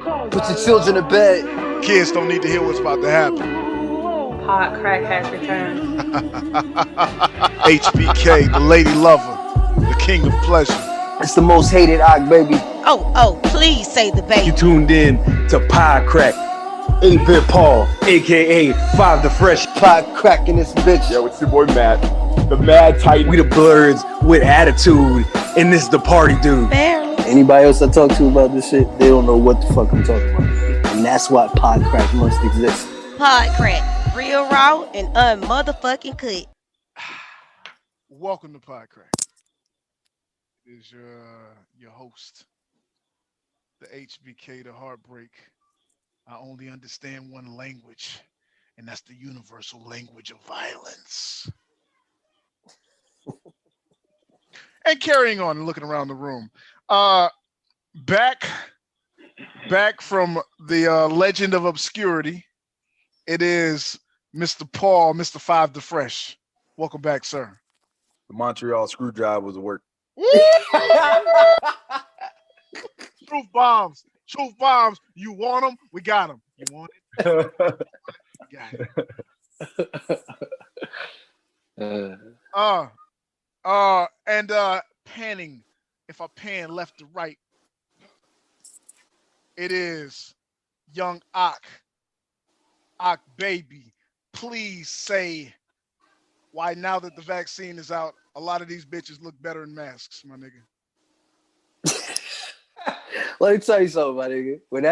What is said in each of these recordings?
Put your children to bed. Kids don't need to hear what's about to happen. Hot crack has returned. HBK, the lady lover, the king of pleasure. It's the most hated Ock, baby. Oh, please say the baby. You tuned in to Pie Crack. 8-Bit Paul, a.k.a. 5 the Fresh. Pie Crack in this bitch. Yo, it's your boy Matt, the Mad Titan. We the Bloods with attitude, and this the party dude. Barely. Anybody else I talk to about this shit, they don't know what the fuck I'm talking about. And that's why Pie Crack must exist. Pie Crack, real raw and unmotherfucking cut. Welcome to Pie Crack. It is your host, the HBK, the Heartbreak. I only understand one language, and that's the universal language of violence. And carrying on and looking around the room. Back from the legend of obscurity, it is Mr. Paul, Mr. 5 the Fresh. Welcome back, sir. The Montreal screwdriver was work. Truth bombs. Truth bombs. You want them? We got them. You want it? We got it. And panning. If I pan left to right, it is young Ock. Ock baby. Please say why now that the vaccine is out, a lot of these bitches look better in masks, my nigga. Let me tell you something, my nigga. When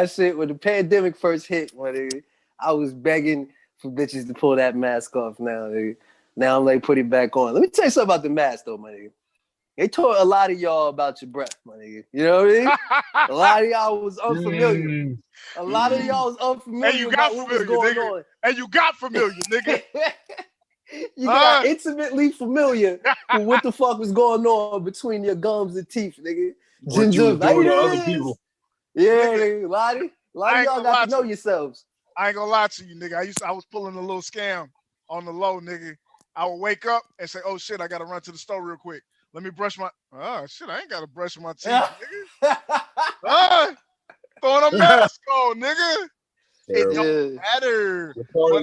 the pandemic first hit, my nigga, I was begging for bitches to pull that mask off now, nigga. Now I'm like, put it back on. Let me tell you something about the mask, though, my nigga. They told a lot of y'all about your breath, my nigga. You know what I mean? A lot of y'all was unfamiliar. A lot of y'all was unfamiliar And you got about familiar, what was going nigga. on. And you got familiar, nigga. You got intimately familiar with what the fuck was going on between your gums and teeth, nigga. What you was doing to other people. Yeah, nigga. A lot of y'all got to know yourselves. I ain't gonna lie to you, nigga. I was pulling a little scam on the low, nigga. I would wake up and say, "Oh shit, I gotta run to the store real quick. Let me brush my I ain't gotta brush my teeth, nigga. Throwing a mask on, nigga. It don't matter.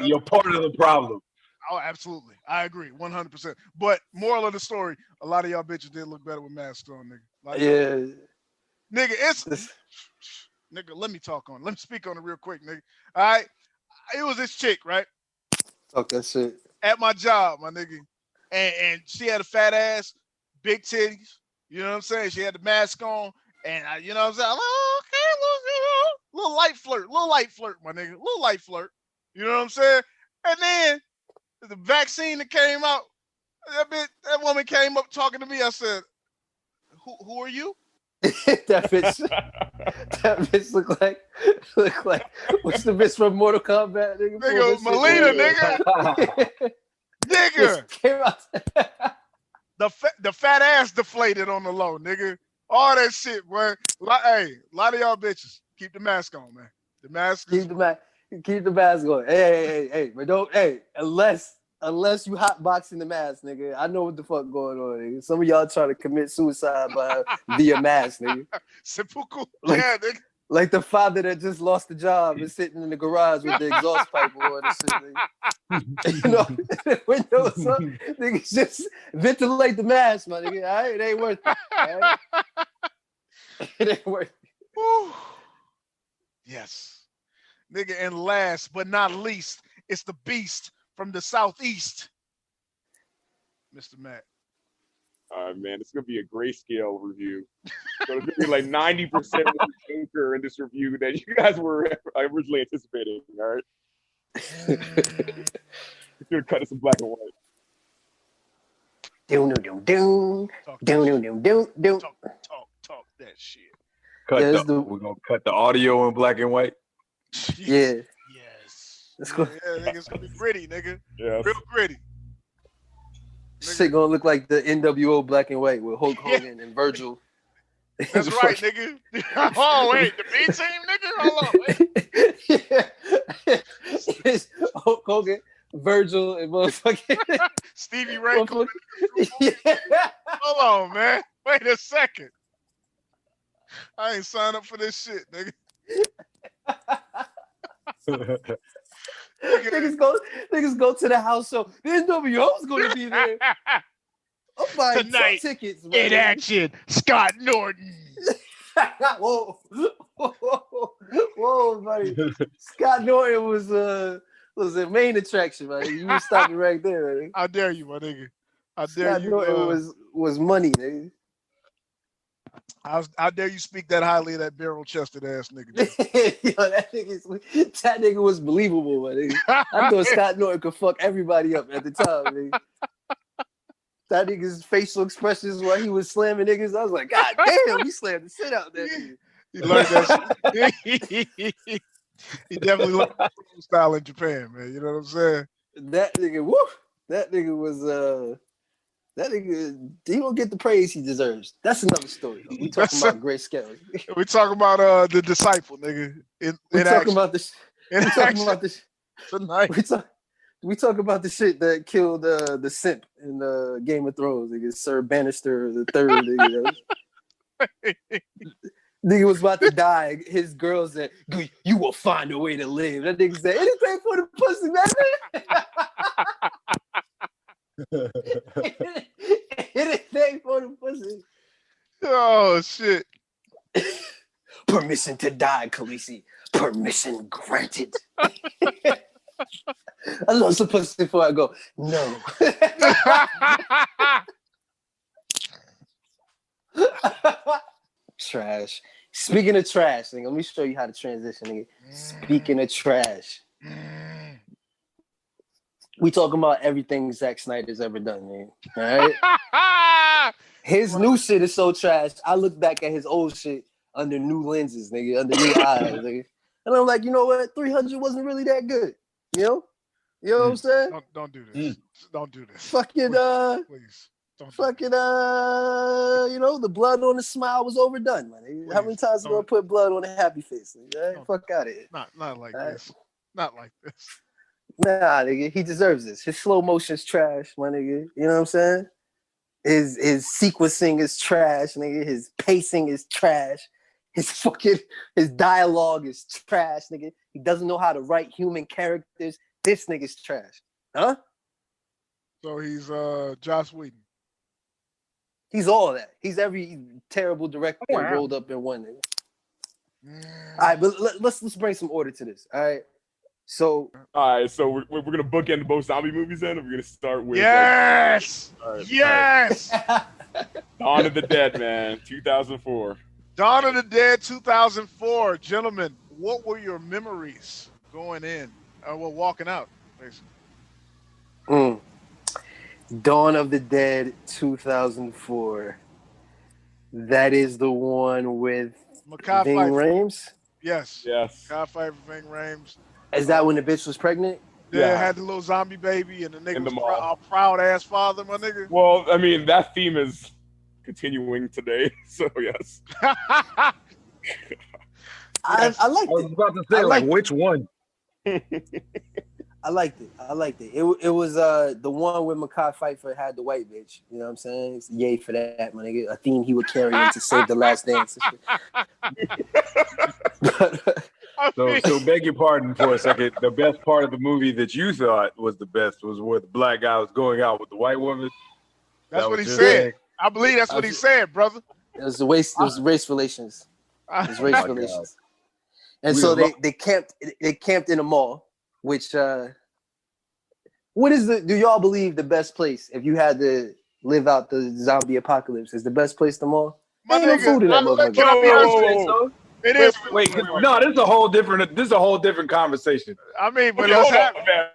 You're part of the problem. Oh, absolutely. I agree, 100%. But moral of the story, a lot of y'all bitches did look better with masks on, nigga. Nigga, it's nigga, let me speak on it real quick, nigga. All right. It was this chick, right? Talk that shit. At my job, my nigga. And she had a fat ass, big titties. You know what I'm saying? She had the mask on. And you know what I'm saying? Oh, okay, little light flirt, my nigga. Little light flirt. You know what I'm saying? And then the vaccine that came out, that woman came up talking to me. I said, who are you? that bitch look like what's the bitch from Mortal Kombat, nigga? Nigga, Melina, nigga. Nigga. The fat ass deflated on the low, nigga. All that shit, boy. Hey, a lot of y'all bitches, keep the mask on, man. The mask. Keep the mask on. Hey, but don't. Hey, unless you hotboxing the mask, nigga. I know what the fuck going on, nigga. Some of y'all trying to commit suicide via mask, nigga. Seppuku. Yeah, nigga. Like the father that just lost the job and sitting in the garage with the exhaust pipe on and shit, nigga. You know, windows up, nigga, just ventilate the mask, my nigga. All right? It ain't worth it. All right? It ain't worth it. Woo. Yes. Nigga, and last but not least, it's the beast from the southeast, Mr. Matt. All right, man, it's gonna be a grayscale review. So it's gonna be like 90% of the Joker in this review that you guys were originally anticipating. All right, it's gonna cut it some black and white. Talk that shit. We're gonna cut the audio in black and white. Yeah. Yes. Let's go. Yeah, nigga, it's gonna be gritty, nigga. Yeah. Real gritty. Shit gonna look like the NWO black and white with Hulk Hogan and Virgil. That's right, nigga. Oh, wait, the B team, nigga? Hold on, wait. It's Hulk Hogan, Virgil, and motherfucking Stevie Ray. Hold on, man. Wait a second. I ain't signed up for this shit, nigga. niggas go to the house show. The NWO's going to be there. I'm buying Tonight, tickets. Man. in action, Scott Norton. Whoa, buddy. Scott Norton was a main attraction, man. You was stopping right there, man. How dare you, my nigga? How dare Scott you? Norton was money, nigga. How dare you speak that highly of that barrel-chested ass nigga? Yo, that nigga was believable, man. Nigga. I thought Scott Norton could fuck everybody up at the time, nigga. That nigga's facial expressions while he was slamming niggas, I was like, God damn, he slammed the shit out that nigga. He learned that shit. He definitely learned that style in Japan, man. You know what I'm saying? That nigga, woo! That nigga was that nigga, he don't get the praise he deserves. That's another story. Though. We talking about great scale. We talking about the disciple, nigga. We talking about this. We talking about this tonight. We talk about the shit that killed the simp in Game of Thrones. Nigga, Sir Bannister the third. Nigga, nigga was about to die. His girl said, "You will find a way to live." That nigga said, "Anything for the pussy, man." Anything for the pussy. Oh shit! Permission to die, Khaleesi. Permission granted. I love some pussy before I go. No. Trash. Speaking of trash, nigga, let me show you how to transition, nigga. Speaking of trash. We talking about everything Zack Snyder's ever done, man. All right? His new shit is so trash. I look back at his old shit under new lenses, nigga, under new eyes, nigga. And I'm like, you know what? 300 wasn't really that good. You know? You know what I'm saying? Don't do this. Don't do this. Fucking please. Fucking you know, the blood on the smile was overdone, man. How many times am I gonna put blood on a happy face? Like, fuck out of here. Not like this. Not like this. Nah, nigga, he deserves this. His slow motion's trash, my nigga. You know what I'm saying? His sequencing is trash, nigga. His pacing is trash. His dialogue is trash, nigga. He doesn't know how to write human characters. This nigga's trash. Huh? So he's Joss Whedon. He's all that. He's every terrible director rolled up in one nigga. All right, but let's bring some order to this. All right. So we're gonna bookend both zombie movies then, and we're gonna start with yes, yes, Dawn of the Dead, man, 2004. Dawn of the Dead, 2004, gentlemen. What were your memories going in? Walking out, basically. Dawn of the Dead, 2004. That is the one with Ving Rhames? Yes. Mackay Pfeiffer, Ving Rhames. Is that when the bitch was pregnant? Yeah, had the little zombie baby, and the nigga was a proud-ass father, my nigga. Well, I mean, that theme is continuing today, so yes. I liked it. I was about to say, which one? I liked it. It was the one where Mackay Pfeiffer had the white bitch. You know what I'm saying? It's yay for that, my nigga. A theme he would carry into Save the Last Dance and shit. So beg your pardon for a second. The best part of the movie that you thought was the best was where the black guy was going out with the white woman. That's what he said. I believe that's what he said, brother. It was race relations. It was race relations. And so they camped in a mall, which do y'all believe the best place if you had to live out the zombie apocalypse is the best place the mall? Ain't no food in that motherfucker. It is. Wait, no, this is a whole different conversation. I mean, but hold on, man.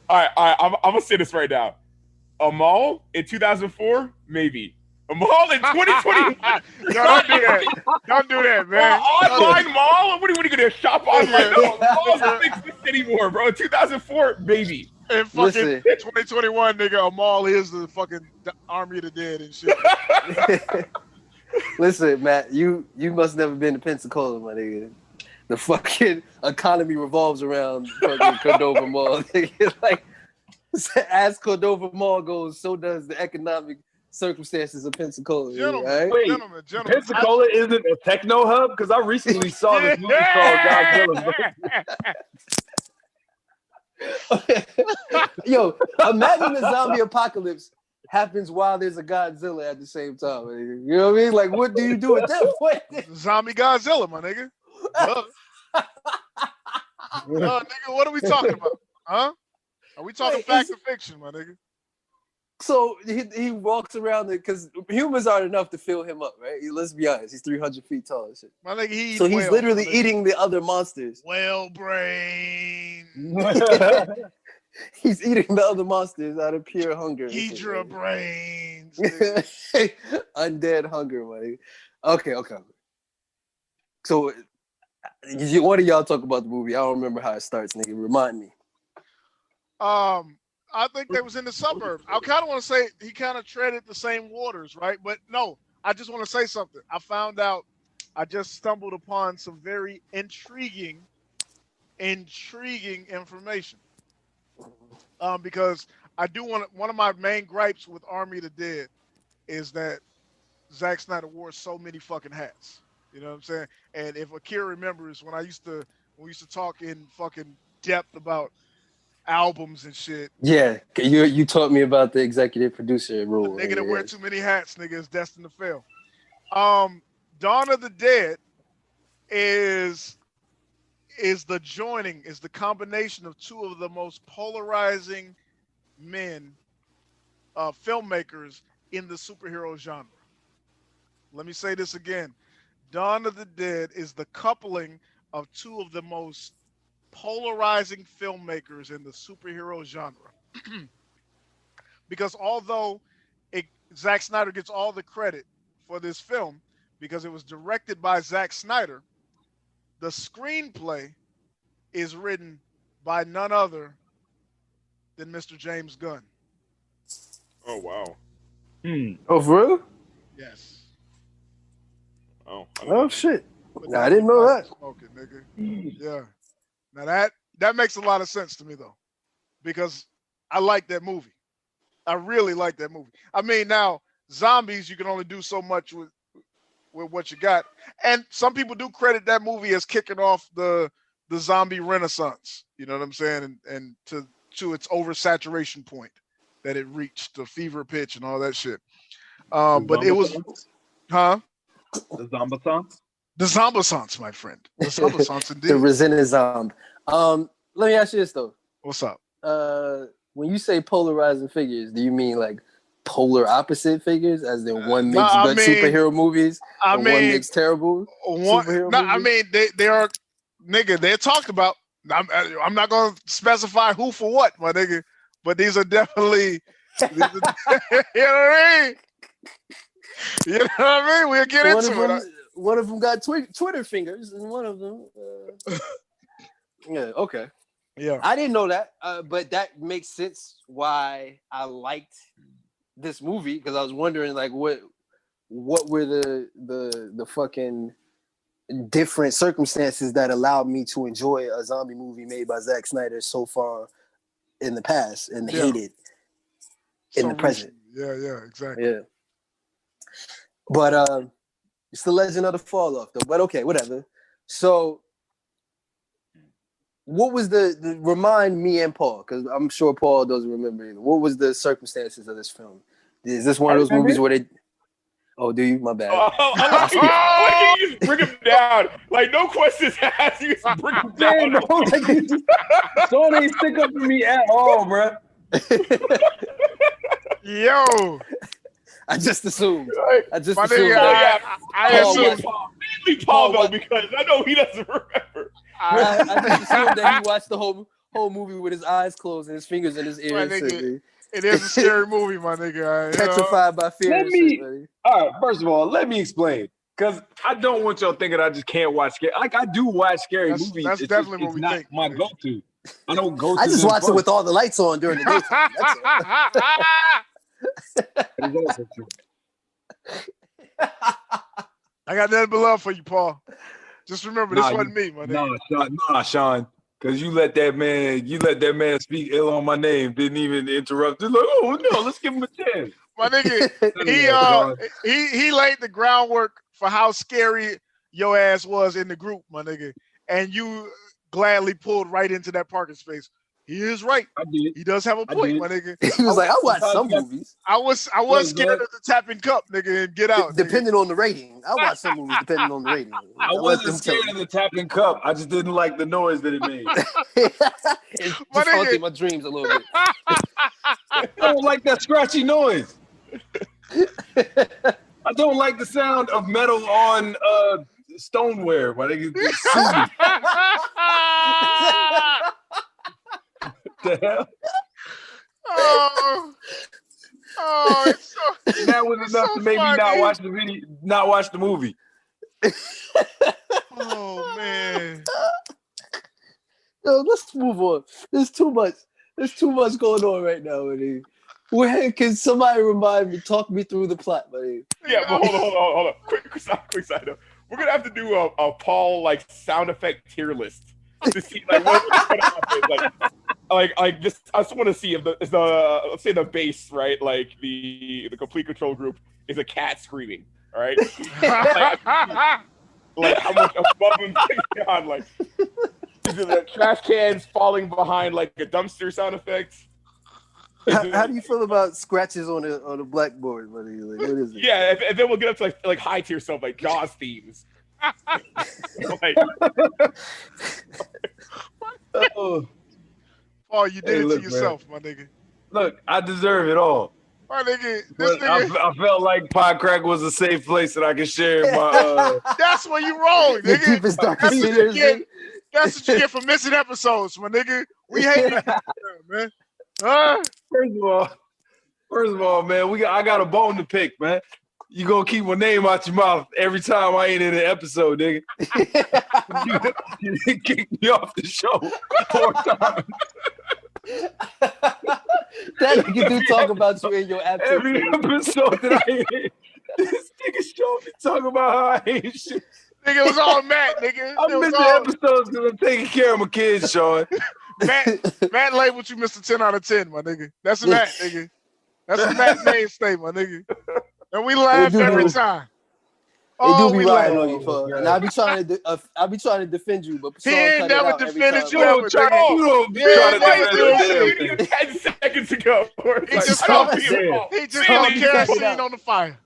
All right, I'm gonna say this right now. A mall in 2004, maybe. A mall in 2020. No, don't do that. Don't do that, man. Online mall? What are you gonna shop online? No, malls don't exist anymore, bro. In 2004, baby. In fucking 2021, nigga, a mall is the fucking Army of the Dead and shit. Listen, Matt, you must never been to Pensacola, my nigga. The fucking economy revolves around fucking Cordova Mall. Like, as Cordova Mall goes, so does the economic circumstances of Pensacola. Gentlemen, right? gentlemen. Pensacola isn't a techno hub? Because I recently saw this movie called Godzilla. Yo, imagine the zombie apocalypse happens while there's a Godzilla at the same time. Nigga. You know what I mean? Like, what do you do at that point? Zombie Godzilla, my nigga. Duh. Nigga, what are we talking about? Huh? Are we talking fact or fiction, my nigga? So he walks around because humans aren't enough to fill him up, right? Let's be honest. He's 300 feet tall and shit. My nigga, so he's literally eating the other monsters. Whale brain. He's eating the other monsters out of pure hunger. Hydra brains. Undead hunger, buddy. Okay. So, what do y'all talk about the movie? I don't remember how it starts, nigga. Remind me. I think they was in the suburbs. I kind of want to say he kind of treaded the same waters, right? But no, I just want to say something. I just stumbled upon some very intriguing information. Because I do one of my main gripes with Army of the Dead is that Zack Snyder wore so many fucking hats. You know what I'm saying? And if Akira remembers when we used to talk in fucking depth about albums and shit. Yeah, you taught me about the executive producer rule. The nigga that wear too many hats, nigga, is destined to fail. Dawn of the Dead is the combination of two of the most polarizing men, filmmakers in the superhero genre. Let me say this again. Dawn of the Dead is the coupling of two of the most polarizing filmmakers in the superhero genre. Because although Zack Snyder gets all the credit for this film because it was directed by Zack Snyder, the screenplay is written by none other than Mr. James Gunn. Oh, wow. Oh, for real? Yes. Oh shit. Nah, I didn't know that. Smoking, nigga. Yeah. Now that makes a lot of sense to me though, because I like that movie. I really like that movie. I mean, now zombies, you can only do so much with what you got, and some people do credit that movie as kicking off the zombie renaissance. You know what I'm saying? And to its oversaturation point that it reached, the fever pitch and all that shit. But it was, huh? The Zombieverse? The Zombieverse, my friend. The Zombieverse, indeed. The Resident Let me ask you this though. What's up? When you say polarizing figures, do you mean like polar opposite figures, as in one makes good superhero movies, one makes terrible superhero movies? I mean they are, nigga. They're talked about. I'm not gonna specify who for what, my nigga. But these are definitely. You know what I mean? You know what I mean? We'll get into it. One of them got Twitter fingers, and one of them. Yeah. Okay. Yeah. I didn't know that, but that makes sense why I liked this movie, because I was wondering like what were the fucking different circumstances that allowed me to enjoy a zombie movie made by Zack Snyder so far in the past and hate it in the present. Yeah, exactly. Yeah. But it's the Legend of the Fall Off though. But okay, whatever. So what was the remind me and Paul, because I'm sure Paul doesn't remember either. What was the circumstances of this film? Is this one of those movies where they? Oh, do you? My bad. Why can't you just bring him down? Like, no questions asked. You just bring him down. Don't ain't stick up for me at all, bro. Yo. I just assumed. I assumed. Mainly Paul, though, because I know he doesn't remember. I just assumed that he watched the whole movie with his eyes closed and his fingers in his ears. It is a scary movie, my nigga. Petrified by fear. All right, first of all, let me explain. Because I don't want y'all thinking I just can't watch scary. Like, I do watch scary movies. That's definitely what we think. It's not my go-to. I don't go to I just watch it with all the lights on during the daytime. That's also true. I got nothing but love for you, Paul. Just remember, this wasn't me, my nigga. Nah, Sean. Because you let that man speak ill on my name, didn't even interrupt. Just like, oh no, let's give him a chance. My nigga, he laid the groundwork for how scary your ass was in the group, my nigga. And you gladly pulled right into that parking space. He is right. I did. He does have a I point, did. my nigga. He was like, I watch Sometimes some you got- movies. I was Look, scared Zack. of the tapping cup, nigga, and Get Out. Depending on the rating. I watch some movies depending on the rating. I let wasn't them tell scared of the tapping cup. I just didn't like the noise that it made. It My just nigga. haunted my dreams a little bit. I don't like that scratchy noise. I don't like the sound of metal on stoneware. My nigga, sue me. The hell? Oh, it's so, That was it's enough so to make me not funny. watch the video, not watch the movie. Oh man. Yo, let's move on. There's too much. There's too much going on right now, buddy. Where can somebody remind me, talk me through the plot, buddy? Yeah, but hold on. Quick side note. We're gonna have to do a Paul like sound effect tier list to see like what happens. Like just I just want to see if the let's say the bass, right? Like the complete control group is a cat screaming. All right. Like how much above and beyond, like is it the trash cans falling behind like a dumpster sound effect? How do you feel about scratches on the blackboard, buddy? Like, what is it? Yeah, and then we'll get up to like high tier stuff like Jaws themes. Like, Oh, Oh, you did Hey, it look, to yourself, my nigga. look, I deserve it all. My nigga, this But nigga, I felt like Pod Crack was a safe place that I could share my. that's where you wrong, Your nigga. deepest, darkest That's what you fears, get. dude. That's what you get for missing episodes, my nigga. We hate you, man. Huh? First of all, man, I got a bone to pick, man. You gonna keep my name out your mouth every time I ain't in an episode, nigga. You kicked me off the show 4 times. That nigga do talk about you in your absence. Every episode that I ain't, this nigga show me talking about how I ain't shit. Nigga, it was all Matt, nigga. I'm It was missing all episodes because I'm taking care of my kids, Sean. Matt labeled you Mr. 10 out of 10, my nigga. That's Matt, nigga. That's a Matt mainstay, my nigga. And we laugh do every know. time. They Oh, do be we riding laugh. on you for, and I be trying to defend you, but He Sean ain't cut it never out every defended time. you You ever, don't try, nigga. you don't Yeah, try to right, defend dude. the you damn thing. 10 seconds ago. It's He like, just I don't called see it all. He just Sean don't be care cutting it kerosene out. on the fire.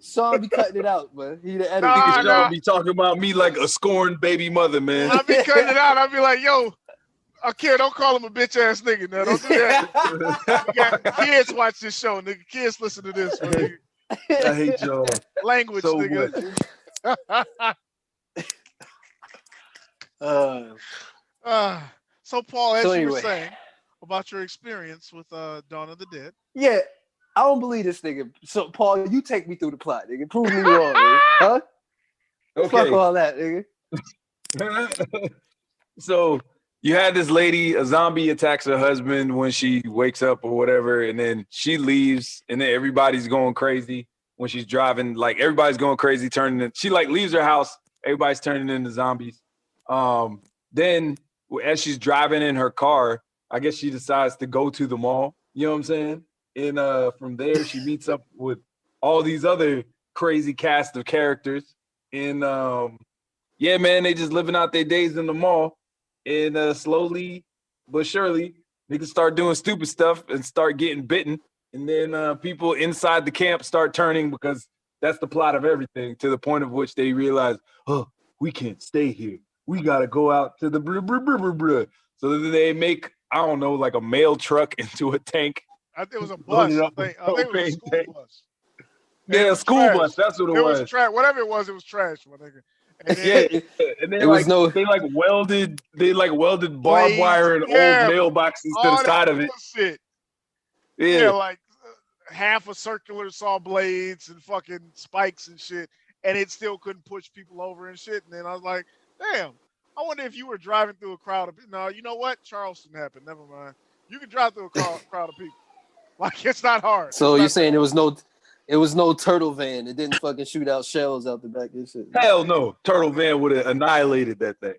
Sean be cutting it out, but he the editor. Nah, Nigga nah. Sean be talking about me like a scorned baby mother, man. I be cutting it out. I be like, yo, kid, don't call him a bitch ass nigga. Now, don't do that. We got kids watch this show, nigga. Kids listen to this, my nigga. I hate y'all Language, so nigga. much. So, Paul, as So you were anyway. saying about your experience with Dawn of the Dead. Yeah, I don't believe this nigga. So, Paul, you take me through the plot, nigga. Prove me wrong, nigga. Huh? Fuck Okay. all that, nigga. So you had this lady, a zombie attacks her husband when she wakes up or whatever, and then she leaves, and then everybody's going crazy when she's driving. Like everybody's going crazy, she like leaves her house. Everybody's turning into zombies. Then as she's driving in her car, I guess she decides to go to the mall. You know what I'm saying? And from there, she meets up with all these other crazy cast of characters. And yeah, man, they just living out their days in the mall. And slowly but surely, they can start doing stupid stuff and start getting bitten. And then people inside the camp start turning, because that's the plot of everything, to the point of which they realize, oh, we can't stay here. We got to go out to the blah, blah, blah, blah, blah. So then they make, I don't know, like a mail truck into a tank. I think it was a Load bus. it I up with think it was a propane school tank. bus. Yeah, It a was school trash. bus. That's what It was trash. Whatever it was trash, my nigga. And then, Yeah, and they It was they welded barbed Blades, wire and yeah, old mailboxes to all the that side of it. bullshit. Yeah. Yeah, like half a circular saw blades and fucking spikes and shit, and it still couldn't push people over and shit. And then I was like, damn, I wonder if you were driving through a crowd of people. No, you know what? Charleston happened. Never mind. You can drive through a crowd of people. Like, it's not hard. So It's you're not saying hard. it was no turtle van. It didn't fucking shoot out shells out the back and shit. Hell no. Turtle Van would have annihilated that thing.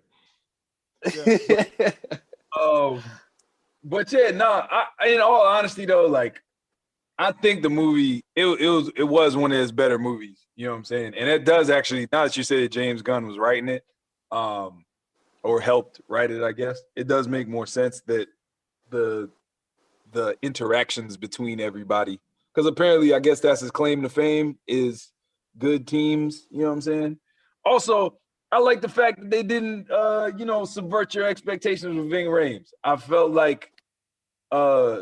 But yeah, no, in all honesty though, like I think the movie it was one of his better movies. You know what I'm saying? And it does actually, now that you say that James Gunn was writing it, or helped write it, I guess, it does make more sense that the interactions between everybody. Because apparently, I guess that's his claim to fame is good teams. You know what I'm saying? Also, I like the fact that they didn't, subvert your expectations with Ving Rhames. I felt like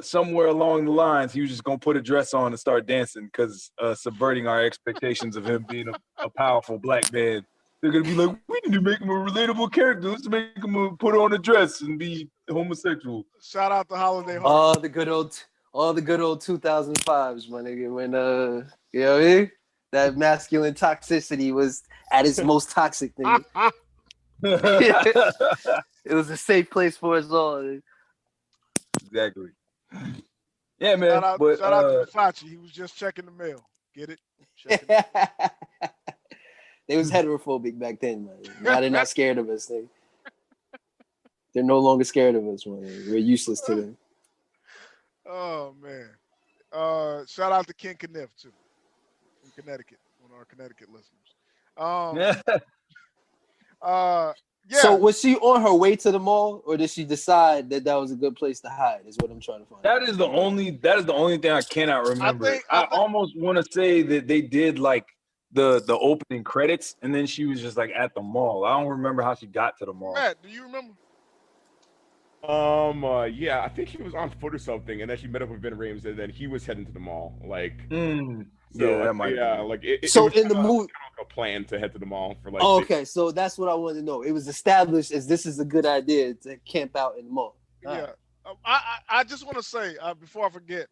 somewhere along the lines, he was just gonna put a dress on and start dancing because subverting our expectations of him being a powerful black man. They're gonna be like, we need to make him a relatable character. Let's make him put on a dress and be homosexual. Shout out to Holiday Heart. All the good old 2005s, my nigga. When you know what I mean? That masculine toxicity was at its most toxic, nigga. It was a safe place for us all. Nigga. Exactly. Yeah, man. Shout out to Fachi. He was just checking the mail. Get it? Checking the mail. They was heterophobic back then, man. Now they're not scared of us. They're no longer scared of us, man. We're useless to them. Oh man. Shout out to Ken Kniff too. From Connecticut, one of our Connecticut listeners. Yeah. So was she on her way to the mall, or did she decide that was a good place to hide? Is what I'm trying to find. That is the only thing I cannot remember. I almost want to say that they did like the opening credits, and then she was just like at the mall. I don't remember how she got to the mall. Matt, do you remember? Yeah, I think she was on foot or something, and then she met up with Ben Rames, and then he was heading to the mall. Like, So in the movie, a plan to head to the mall for like. Oh, okay, so that's what I wanted to know. It was established as this is a good idea to camp out in the mall. Yeah, I just want to say before I forget,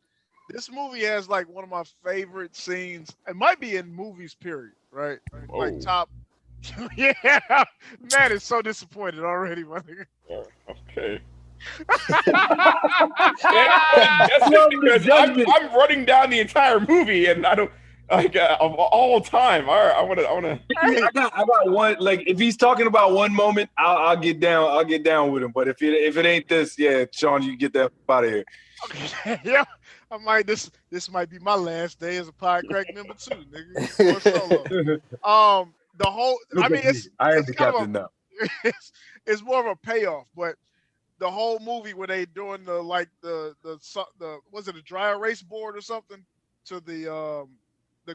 this movie has like one of my favorite scenes. It might be in movies, period. Right? Like top. Yeah, Matt is so disappointed already, my nigga. Okay. That's because I'm running down the entire movie, and I don't like of all time. All right, I want to. I got one. Like, if he's talking about one moment, I'll get down. I'll get down with him. But if it ain't this, yeah, Sean, you get that out of here. Okay, yeah, I might. This might be my last day as a Pod Crack member too, nigga. Solo. The whole. I mean, I am the captain now. It's more of a payoff, but. The whole movie where they doing the was it a dry erase board or something to the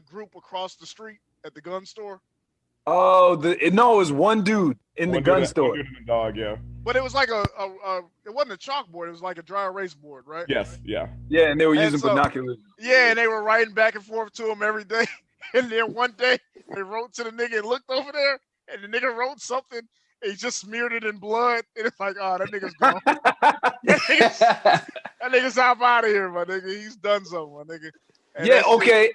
group across the street at the gun store? Oh, it was one dude in the gun store. One dude and the dog, yeah. But it was like it wasn't a chalkboard. It was like a dry erase board, right? Yes, yeah. Yeah, and they were using binoculars. Yeah, and they were writing back and forth to him every day. And then one day they wrote to the nigga and looked over there, and the nigga wrote something. He just smeared it in blood, and it's like, oh, that nigga's gone. that nigga's out of here, my nigga. He's done something, my nigga. And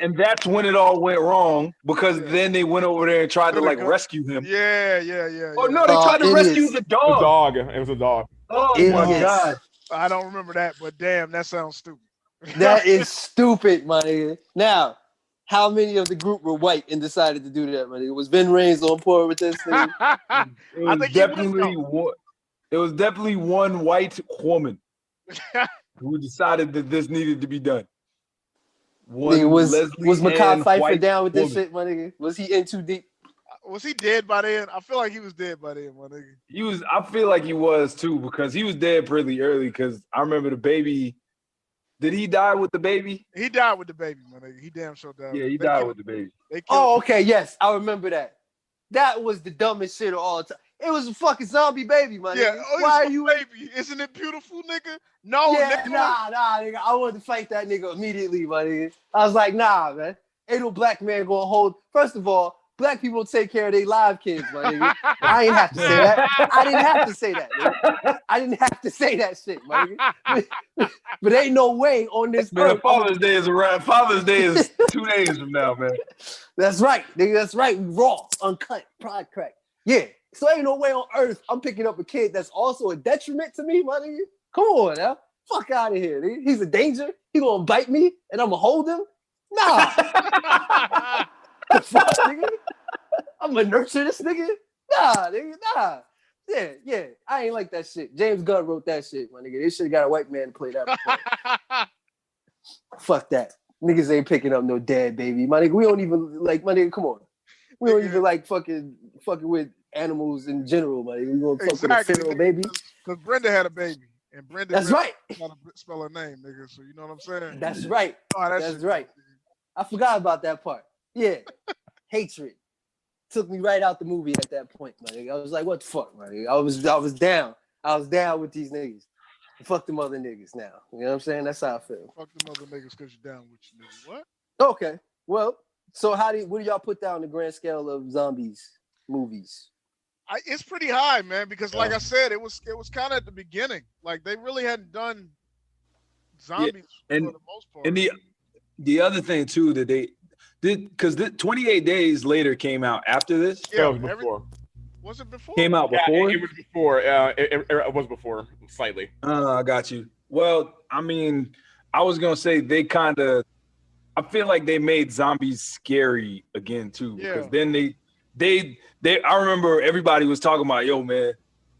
and that's when it all went wrong because then they went over there and tried to like rescue him. Yeah. Oh no, they tried to rescue the dog. It was a dog. Oh my god. I don't remember that, but damn, that sounds stupid. That is stupid, my nigga. Now, how many of the group were white and decided to do that, man? It was Ben Raines on board with this thing. It was definitely one white woman who decided that this needed to be done. Was Mekhi Phifer down with this shit, my nigga? Was he in too deep? Was he dead by then? I feel like he was dead by then, my nigga. I feel like he was too because he was dead pretty early. Because I remember the baby. Did he die with the baby? He died with the baby, my nigga. He damn sure died. Yeah, he died with the baby. Oh, okay, yes, I remember that. That was the dumbest shit of all time. It was a fucking zombie baby, my nigga. Why are you baby? Isn't it beautiful, nigga? No, nigga. Nah, nigga. I wanted to fight that nigga immediately, my nigga. I was like, nah, man. Ain't no black man gonna hold. First of all, black people take care of their live kids, my nigga. I ain't have to say that. I didn't have to say that, nigga. I didn't have to say that shit, my nigga. But ain't no way on this earth. Father's Day is around. Father's Day is 2 days from now, man. That's right, nigga. That's right. We raw, uncut, pride crack. Yeah. So ain't no way on earth I'm picking up a kid that's also a detriment to me, my nigga. Come on now. Fuck out of here, nigga. He's a danger. He gonna bite me and I'm gonna hold him? Nah. The fuck, nigga? I'm gonna nurture this nigga? Nah, nigga, nah. Yeah. I ain't like that shit. James Gunn wrote that shit, my nigga. They should have got a white man to play that. Fuck that. Niggas ain't picking up no dead baby. My nigga, we don't even like, my nigga, come on. We don't even like fucking with animals in general, my nigga. We gonna fuck with a feral baby. Because Brenda had a baby. And Brenda. That's right. How to spell her name, nigga. So you know what I'm saying? That's right. Oh, That's right. I forgot about that part. Yeah. Hatred took me right out the movie at that point, my nigga. I was like, what the fuck, my nigga? I was down. I was down with these niggas. Fuck them other niggas now. You know what I'm saying? That's how I feel. Fuck them other niggas because you're down with you niggas. What? Okay. Well, so what do y'all put down the grand scale of zombies movies? It's pretty high, man, because like I said, it was kind of at the beginning. Like they really hadn't done zombies for the most part. And the other thing too that they did, because 28 Days Later came out after this. Yeah, it was before. Was it before? Came out before. Yeah, it was before. It was before slightly. I got you. Well, I mean, I was gonna say I feel like they made zombies scary again too, because then I remember everybody was talking about, yo, man,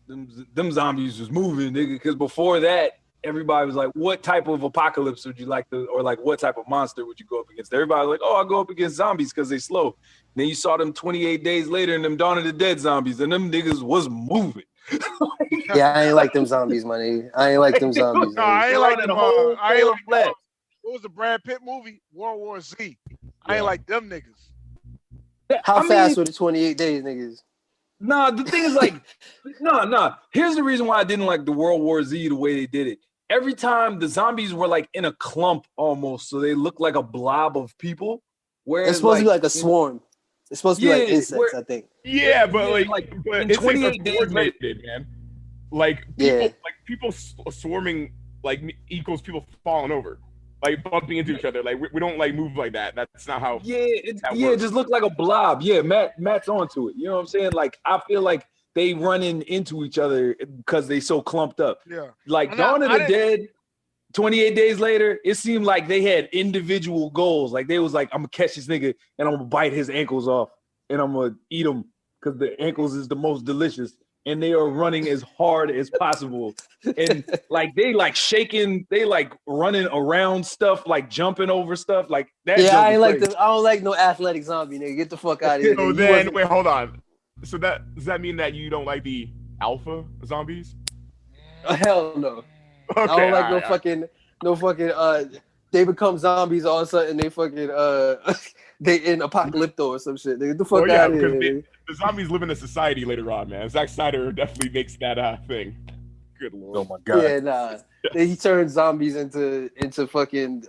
them zombies was moving, nigga. Because before that, everybody was like, what type of apocalypse would you like to, or like what type of monster would you go up against? Everybody was like, oh, I'll go up against zombies because they slow. Then you saw them 28 Days Later and them Dawn of the Dead zombies, and them niggas was moving. Yeah, I ain't like them zombies, my nigga. I ain't like them zombies. No, I ain't like them. I ain't like flat. What was the Brad Pitt movie? World War Z. I ain't like them niggas. How fast were the 28 days, niggas? Nah, the thing is like, nah. Here's the reason why I didn't like the World War Z the way they did it. Every time the zombies were like in a clump almost, so they looked like a blob of people. Whereas it's supposed to be like a swarm. It's supposed to be like insects, I think. Yeah, but in it's 28 days, coordinated, man. Like people swarming like equals people falling over, like bumping into each other. Like we don't like move like that. That's not how. Yeah, it just looked like a blob. Yeah, Matt's onto it. You know what I'm saying? Like I feel like they running into each other because they so clumped up. Yeah. Like Dawn of the Dead, 28 Days Later, it seemed like they had individual goals. Like they was like, I'm gonna catch this nigga and I'm gonna bite his ankles off and I'm gonna eat him because the ankles is the most delicious. And they are running as hard as possible. And like they like shaking, they like running around stuff, like jumping over stuff. Like that. Yeah, I ain't like them. I don't like no athletic zombie, nigga. Get the fuck out of here. So then, wait, hold on. So does that mean that you don't like the alpha zombies? Hell no. Okay, I don't like no fucking they become zombies all of a sudden they fucking they in apocalypto or some shit. They get the fuck out of here. The zombies live in a society later on, man. Zack Snyder definitely makes that thing. Good lord. Oh my god. Yeah, nah. He turned zombies into fucking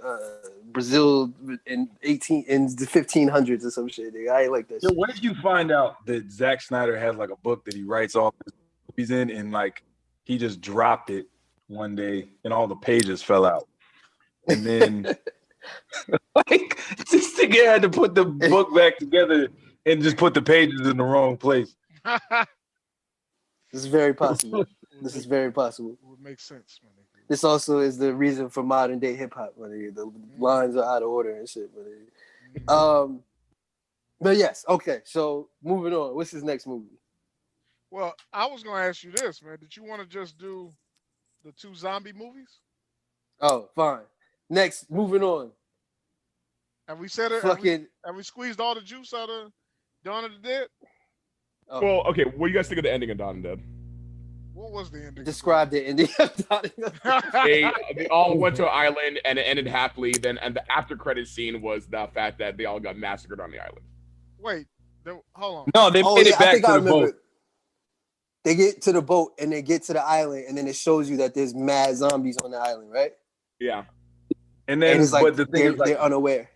Brazil in the 1500s or some shit. Nigga. I ain't like that shit. What if you find out that Zack Snyder has like a book that he writes all his movies in, and like he just dropped it one day and all the pages fell out, and then like this nigga had to put the book back together and just put the pages in the wrong place. This is very possible. This is very possible. Would make sense, man. This also is the reason for modern day hip hop. The lines are out of order and shit. But yes, okay. So moving on. What's his next movie? Well, I was gonna ask you this, man. Did you want to just do the 2 zombie movies? Oh, fine. Next, moving on. Have we said it? Fucking. Have we squeezed all the juice out of Dawn of the Dead? Oh. Well, okay. What do you guys think of the ending of Dawn of the Dead? What was the ending? Describe the ending of Dawn of the Dead. They all went to an island and it ended happily. Then, and the after credit scene was the fact that they all got massacred on the island. Wait, hold on. No, they made it back to the boat. They get to the boat and they get to the island, and then it shows you that there's mad zombies on the island, right? Yeah. And then, it's like but the thing is, like, they're unaware.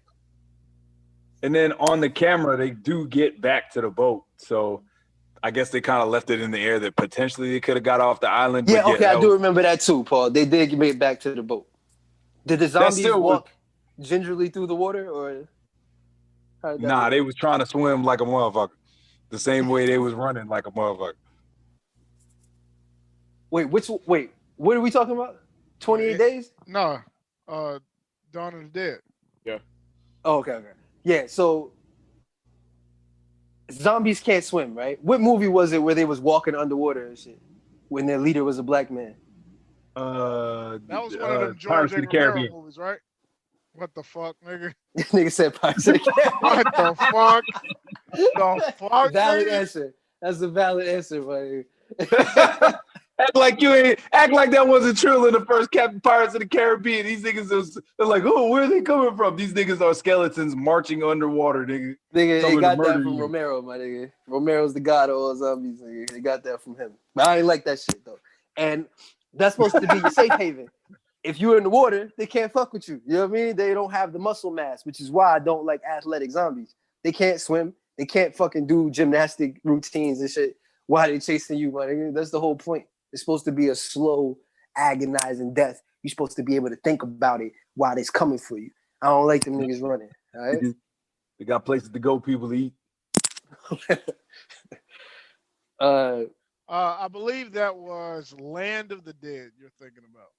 And then on the camera, they do get back to the boat. So I guess they kind of left it in the air that potentially they could have got off the island. Yeah, okay, I do remember that too, Paul. They did make it back to the boat. Did the zombies walk gingerly through the water, or? Nah, they was trying to swim like a motherfucker. The same way they was running like a motherfucker. Wait, what are we talking about? 28 days? No, Dawn of the Dead. Yeah. Oh, okay. Yeah, so zombies can't swim, right? What movie was it where they was walking underwater and shit when their leader was a black man? That was one of them George A. Romero movies, right? What the fuck, nigga? Nigga said Pirates of the Caribbean. What the fuck? The fuck? Valid answer. That's a valid answer, buddy. Act like you ain't. Act like that wasn't true in the first Captain Pirates of the Caribbean. These niggas are like, oh, where are they coming from? These niggas are skeletons marching underwater, nigga. Nigga, they Coming to got that murder from you. Romero, my nigga. Romero's the god of all zombies, nigga. They got that from him. But I ain't like that shit though. And that's supposed to be your safe haven. If you're in the water, they can't fuck with you. You know what I mean? They don't have the muscle mass, which is why I don't like athletic zombies. They can't swim. They can't fucking do gymnastic routines and shit while they chasing you, my nigga. That's the whole point. It's supposed to be a slow, agonizing death. You're supposed to be able to think about it while it's coming for you. I don't like them niggas running. All right? They got places to go, people to eat. I believe that was Land of the Dead you're thinking about.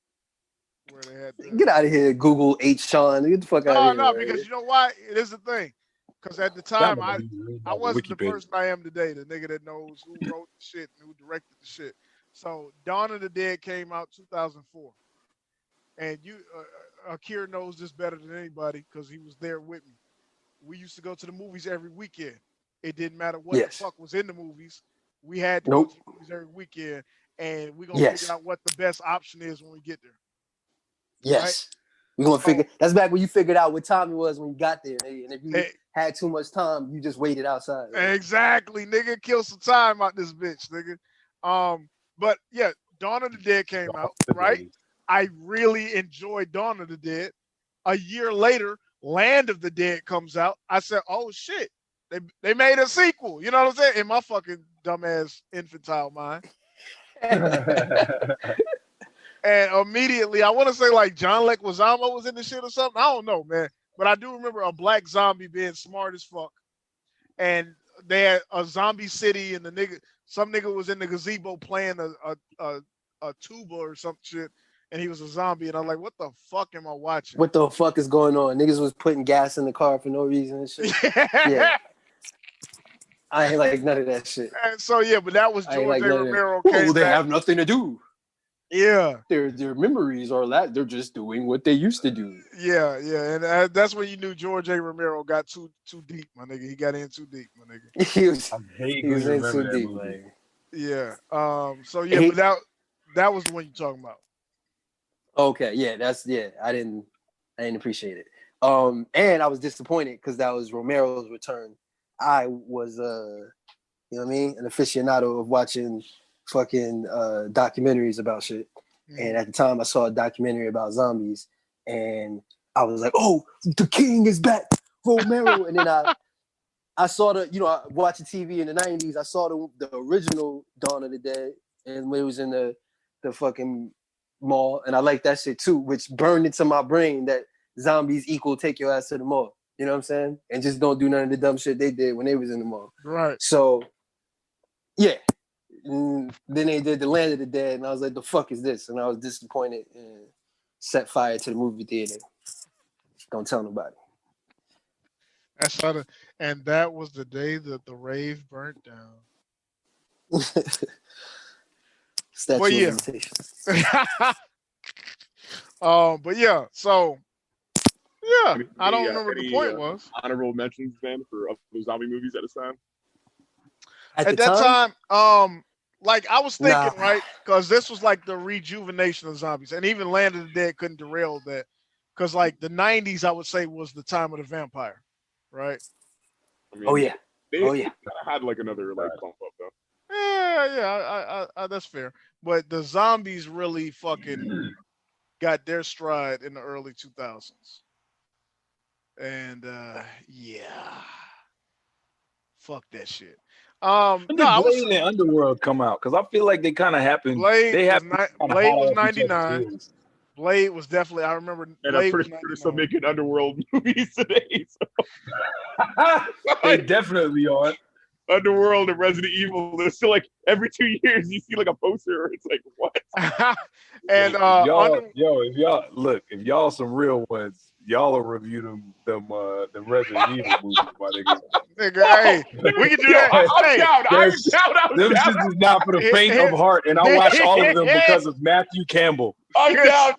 Where they had Get out of here, Google H. Sean. Get the fuck out of here. No, because you know why? It is the thing. Because at the time, I wasn't the Wikipedia. person I am today. The nigga that knows who wrote the shit and who directed the shit. So Dawn of the Dead came out 2004, and Akira knows this better than anybody because he was there with me. We used to go to the movies every weekend. It didn't matter what the fuck was in the movies. We had to go to the movies every weekend, and we're gonna figure out what the best option is when we get there. Yes. Right? We're gonna figure that's back when you figured out what time it was when you got there. And if you had too much time, you just waited outside. Right? Exactly, nigga. Kill some time out this bitch, nigga. But yeah, Dawn of the Dead came out, right? I really enjoyed Dawn of the Dead. A year later, Land of the Dead comes out. I said, oh shit, they made a sequel. You know what I'm saying? In my fucking dumbass infantile mind. And immediately, I want to say like John Leguizamo was in the shit or something. I don't know, man. But I do remember a black zombie being smart as fuck. And they had a zombie city, and some nigga was in the gazebo playing a tuba or some shit, and he was a zombie. And I'm like, what the fuck am I watching? What the fuck is going on? Niggas was putting gas in the car for no reason and shit. Yeah. I ain't like none of that shit. And so yeah, but that was George A. Romero. Oh, they have nothing to do. Yeah, their memories are that they're just doing what they used to do. Yeah, and that's when you knew George A. Romero got too deep, my nigga. He got in too deep, my nigga. he was in too deep, man. Yeah. So yeah, but that was the one you're talking about. Okay, yeah, I didn't appreciate it. And I was disappointed because that was Romero's return. I was you know what I mean, an aficionado of watching fucking documentaries about shit. And at the time I saw a documentary about zombies and I was like, oh, the king is back, Romero. And then I saw watching TV in the 90s, I saw the original Dawn of the Dead and when it was in the fucking mall, and I like that shit too, which burned into my brain that zombies equal take your ass to the mall. You know what I'm saying? And just don't do none of the dumb shit they did when they was in the mall. Right. So yeah. And then they did the Land of the Dead, and I was like, "The fuck is this?" And I was disappointed and set fire to the movie theater. Don't tell nobody. And that was the day that the rave burnt down. Statue of limitations. But yeah, so yeah, I don't remember what the point was. Honorable mentions, man, for other zombie movies at this time. At that time, like I was thinking, right, because this was like the rejuvenation of zombies, and even Land of the Dead couldn't derail that, because like the '90s, I would say, was the time of the vampire, right? I mean, they had like another like bump up though. Yeah, that's fair. But the zombies really fucking got their stride in the early 2000s, and fuck that shit. When did Blade and Underworld come out? Because I feel like they kind of happened. Blade was 99. Blade was definitely. I remember. And I'm pretty sure they're still making Underworld movies today. So. They definitely are. Underworld and Resident Evil. They're still like every 2 years you see like a poster. It's like what? And if y'all some real ones, y'all will review them Resident Evil movies, my nigga. Nigga, hey, we can do that. I'm down. Them shit is not for the faint of heart, and I watch all of them because of Matthew Campbell. I'm down.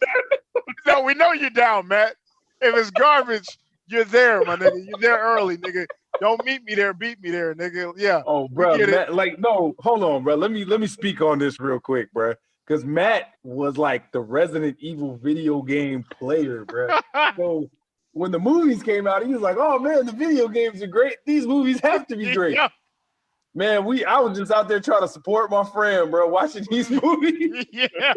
No, we know you're down, Matt. If it's garbage, you're there, my nigga. You're there early, nigga. Don't meet me there, beat me there, nigga. Yeah. Oh, bro, no, hold on, bro. Let me speak on this real quick, bro. because Matt was like the Resident Evil video game player, bro. So when the movies came out, he was like, "Oh man, the video games are great. These movies have to be great." Yeah. Man, I was just out there trying to support my friend, bro, watching these movies. Yeah.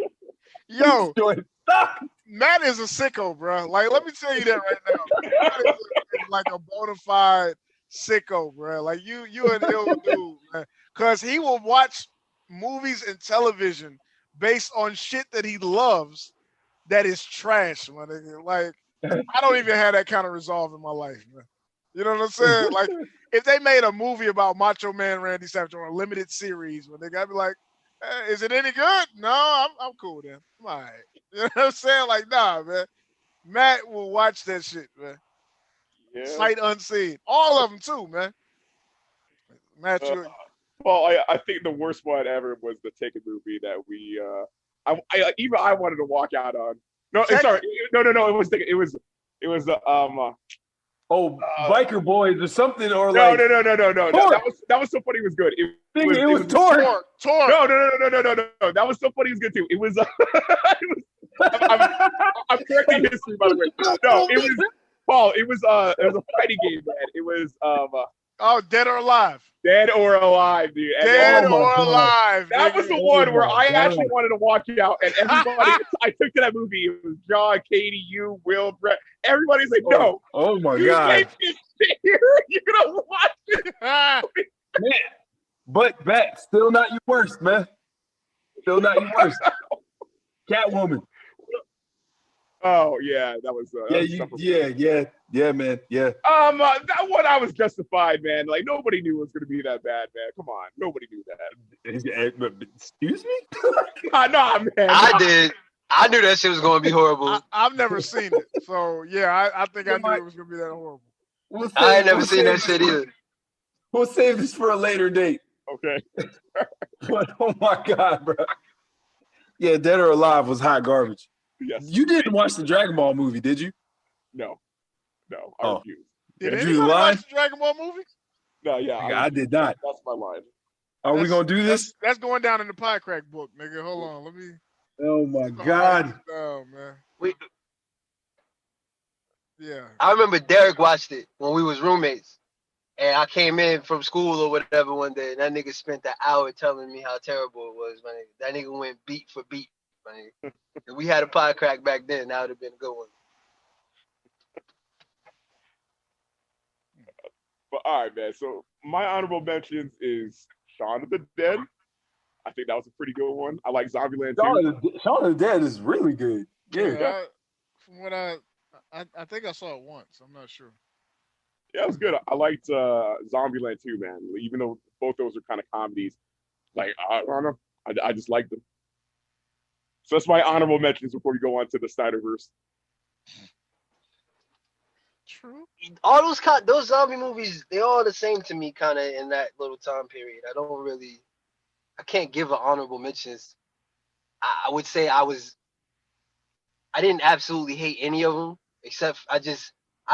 Yo, Enjoying stuff. Matt is a sicko, bro. Like, let me tell you that right now. Matt is like a bona fide sicko, bro. Like, you an ill dude, man. Because he will watch movies and television based on shit that he loves that is trash, my nigga. Like, I don't even have that kind of resolve in my life, man. You know what I'm saying? Like, if they made a movie about Macho Man Randy Savage or a limited series, when they got me like, is it any good? No, I'm cool then. I'm all right. You know what I'm saying? Like, nah, man. Matt will watch that shit, man. Yeah. Sight unseen. All of them too, man. Matt, you. Well, I think the worst one ever was the Taken movie that we I wanted to walk out on. No, sorry, no. It was Biker Boys or something, or no. like That was so funny. It was good. it was Torque. Torque. No. That was so funny. It was good too. It was. I'm correcting history, by the way. No, it was Paul. It was a fighting game, man. It was Dead or Alive. Dead or Alive, dude. And Dead or Alive. That nigga. was the one where I actually wanted to walk out, and everybody I took to that movie. It was John, Katie, you, Will, Brett. Everybody's like, "No, oh my you god, can't sit here. You're gonna watch it." man! But Bat, still not your worst, man. Still not your worst. Catwoman. Oh yeah, that was yeah, man, yeah. That one I was justified, man. Like nobody knew it was gonna be that bad, man. Come on, nobody knew that. Excuse me? Nah, man. I did. I knew that shit was gonna be horrible. I've never seen it, so yeah, I think I knew it was gonna be that horrible. I ain't never seen that shit either. We'll save this for a later date. Okay. But oh my god, bro. Yeah, Dead or Alive was hot garbage. Yes. You didn't watch the Dragon Ball movie, did you? No. I refuse. Did you anybody lie? watch the Dragon Ball movie? No, yeah. I did not. That's my line. Are we gonna do this? That's going down in the pie crack book, nigga. Hold on, let me. Oh my god. Oh man. Yeah. I remember Derek watched it when we was roommates. And I came in from school or whatever one day, and that nigga spent the hour telling me how terrible it was, man. That nigga went beat for beat, man. If we had a pie crack back then, that would have been a good one. But all right, man. So my honorable mentions is Shaun of the Dead. I think that was a pretty good one. I like Zombieland too. Shaun of the Dead is really good. Yeah. From what I think I saw it once. I'm not sure. Yeah, it was good. I liked Zombieland too, man. Even though both those are kind of comedies, like I don't know, I just liked them. So that's my honorable mentions before we go on to the Snyderverse. True. All those zombie movies, they're all the same to me, kind of in that little time period. I can't give an honorable mentions. I would say I didn't absolutely hate any of them, except I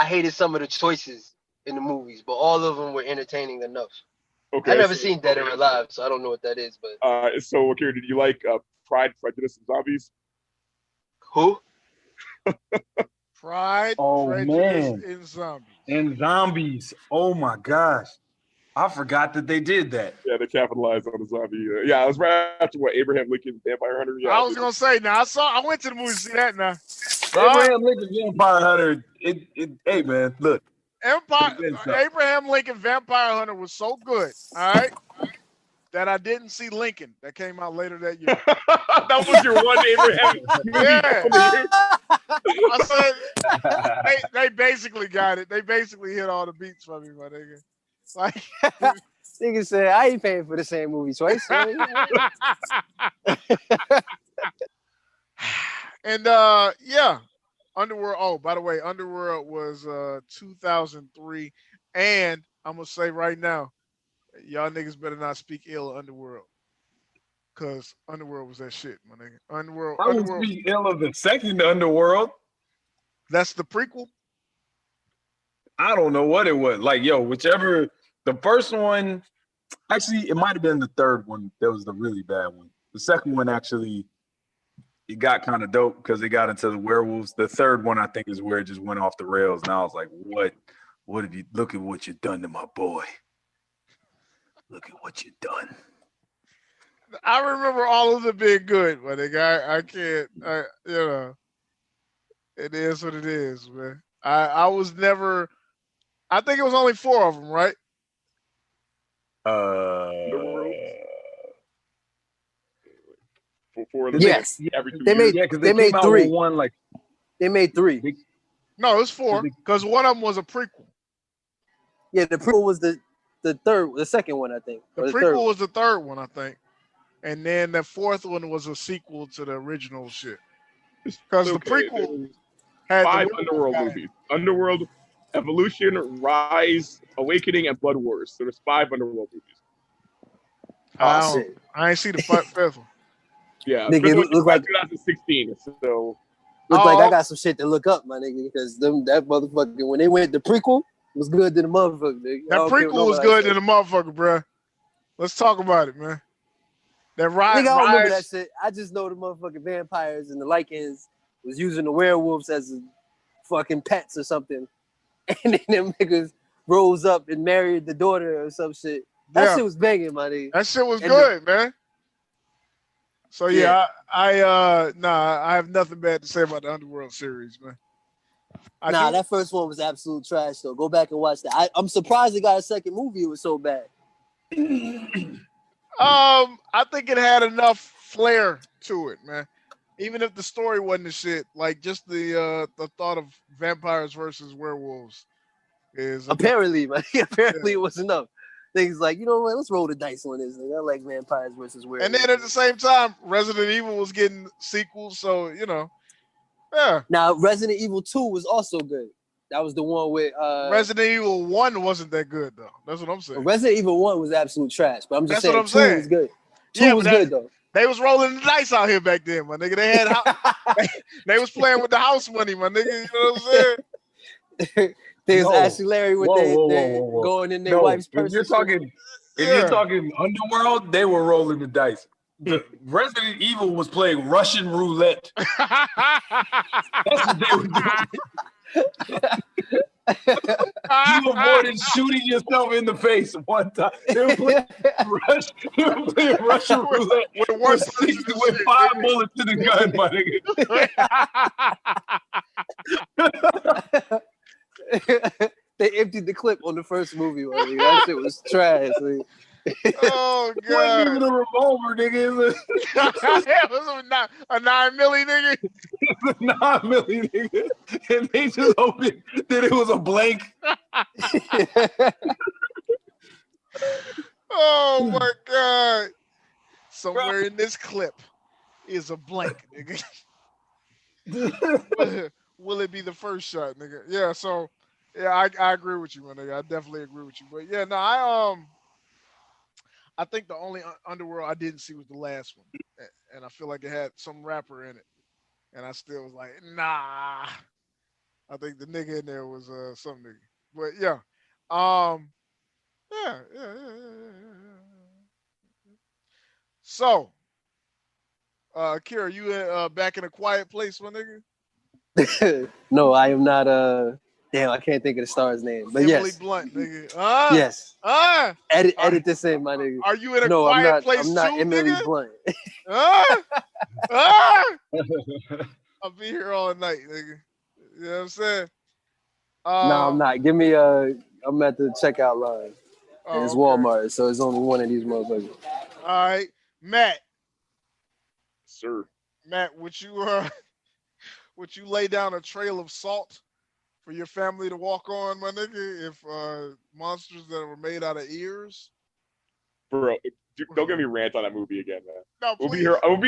hated some of the choices in the movies, but all of them were entertaining enough. Okay. I never seen Dead or Alive, so I don't know what that is. But so okay, did you like Pride, Prejudice, and Zombies? Who? Pride, Prejudice, man. and Zombies. And Zombies. Oh my gosh. I forgot that they did that. Yeah, they capitalized on the zombie. Yeah, I was right after Abraham Lincoln, Vampire Hunter. Yeah, I was gonna say now. I went to the movie to see that now. Abraham Lincoln Vampire Hunter. Hey man, look. Abraham Lincoln Vampire Hunter was so good, all right, that I didn't see Lincoln. That came out later that year. That was your one Abraham movie. Yeah. I said they basically got it. They basically hit all the beats for me, my nigga. Like Nigga said, I ain't paying for the same movie twice. So and yeah. Underworld. Oh, by the way, Underworld was 2003, and I'm gonna say right now, y'all niggas better not speak ill of Underworld, cause Underworld was that shit, my nigga. I would speak ill of the second Underworld. That's the prequel. I don't know what it was. Like, whichever the first one. Actually, it might have been the third one that was the really bad one. The second one actually it got kind of dope because it got into the werewolves. The third one, I think, is where it just went off the rails. And I was like, what? What have you? Look at what you've done to my boy. Look at what you've done. I remember all of them being good, but I can't. It is what it is, man. I was never. I think it was only 4 of them, right? For Yes. every 2 They years. made- because they made came out 3. with one like They made 3. No, it was 4 because one of them was a prequel. Yeah, the prequel was the second one, I think. The Or the prequel third one. was the third one, I think, and then the 4th one was a sequel to the original shit. Because the prequel had 5 the Underworld movies: Underworld, Evolution, Rise, Awakening, and Blood Wars. So there's 5 Underworld movies. Oh, shit. I ain't see the 5th one. Yeah, Nigga, fifth one look like 2016. So Look like I got some shit to look up, my nigga, because that motherfucker, when they went the prequel was good to the motherfucker, nigga. That prequel was good to the motherfucker, bruh. Let's talk about it, man. That Nigga, I don't remember that shit. I just know the motherfucking vampires and the Lycans was using the werewolves as fucking pets or something. And then them niggas rose up and married the daughter or some shit. That shit was banging, my nigga. That shit was good, man. So I have nothing bad to say about the Underworld series, man. That first one was absolute trash though. Go back and watch that. I'm surprised it got a second movie. It was so bad. I think it had enough flair to it, man. Even if the story wasn't the shit, like just the thought of vampires versus werewolves is apparently, man. Apparently, it was enough. Things like, you know what? Let's roll the dice on this. Nigga. I like vampires versus werewolves. And then at the same time, Resident Evil was getting sequels, so yeah. Now, Resident Evil 2 was also good. That was the one with Resident Evil 1 wasn't that good though. That's what I'm saying. Resident Evil 1 was absolute trash, but I'm just saying 2 was good. 2 was good though. They was rolling the dice out here back then, my nigga. They had they was playing with the house money, my nigga. You know what I'm saying? There's Ashley Larry with they going in their wife's purse. If you're talking Underworld, they were rolling the dice. The Resident Evil was playing Russian roulette. That's what they were doing. You avoided shooting yourself in the face one time. They were playing Russian roulette with 5 bullets in the gun, my nigga. They emptied the clip on the first movie, my nigga. That shit was trash. Nigga. Oh god! It wasn't even a revolver, nigga. It was a 9 milli, nigga. It was a 9 milli, nigga, and they just opened that it was a blank. Oh my god! Somewhere in this clip is a blank, nigga. Will it be the first shot, nigga? Yeah. So, yeah, I agree with you, my nigga. I definitely agree with you. But yeah, no, I think the only Underworld I didn't see was the last one, and I feel like it had some rapper in it, and I still was like, nah. I think the nigga in there was some nigga, but yeah, yeah. So, Kira, you back in a quiet place, my nigga? No, I am not. Damn, I can't think of the star's name. But Emily yes. Blunt, nigga. Yes. Edit this in, my nigga. Are you in a quiet place I'm not too, Emily nigga? Blunt. I'll be here all night, nigga. You know what I'm saying? No, I'm not. Give me I'm at the checkout line. And it's Walmart, so it's only one of these motherfuckers. All right. Matt. Sir. Matt, would you lay down a trail of salt for your family to walk on, my nigga, if monsters that were made out of ears? Bro, don't get me rant on that movie again, man. No, we'll be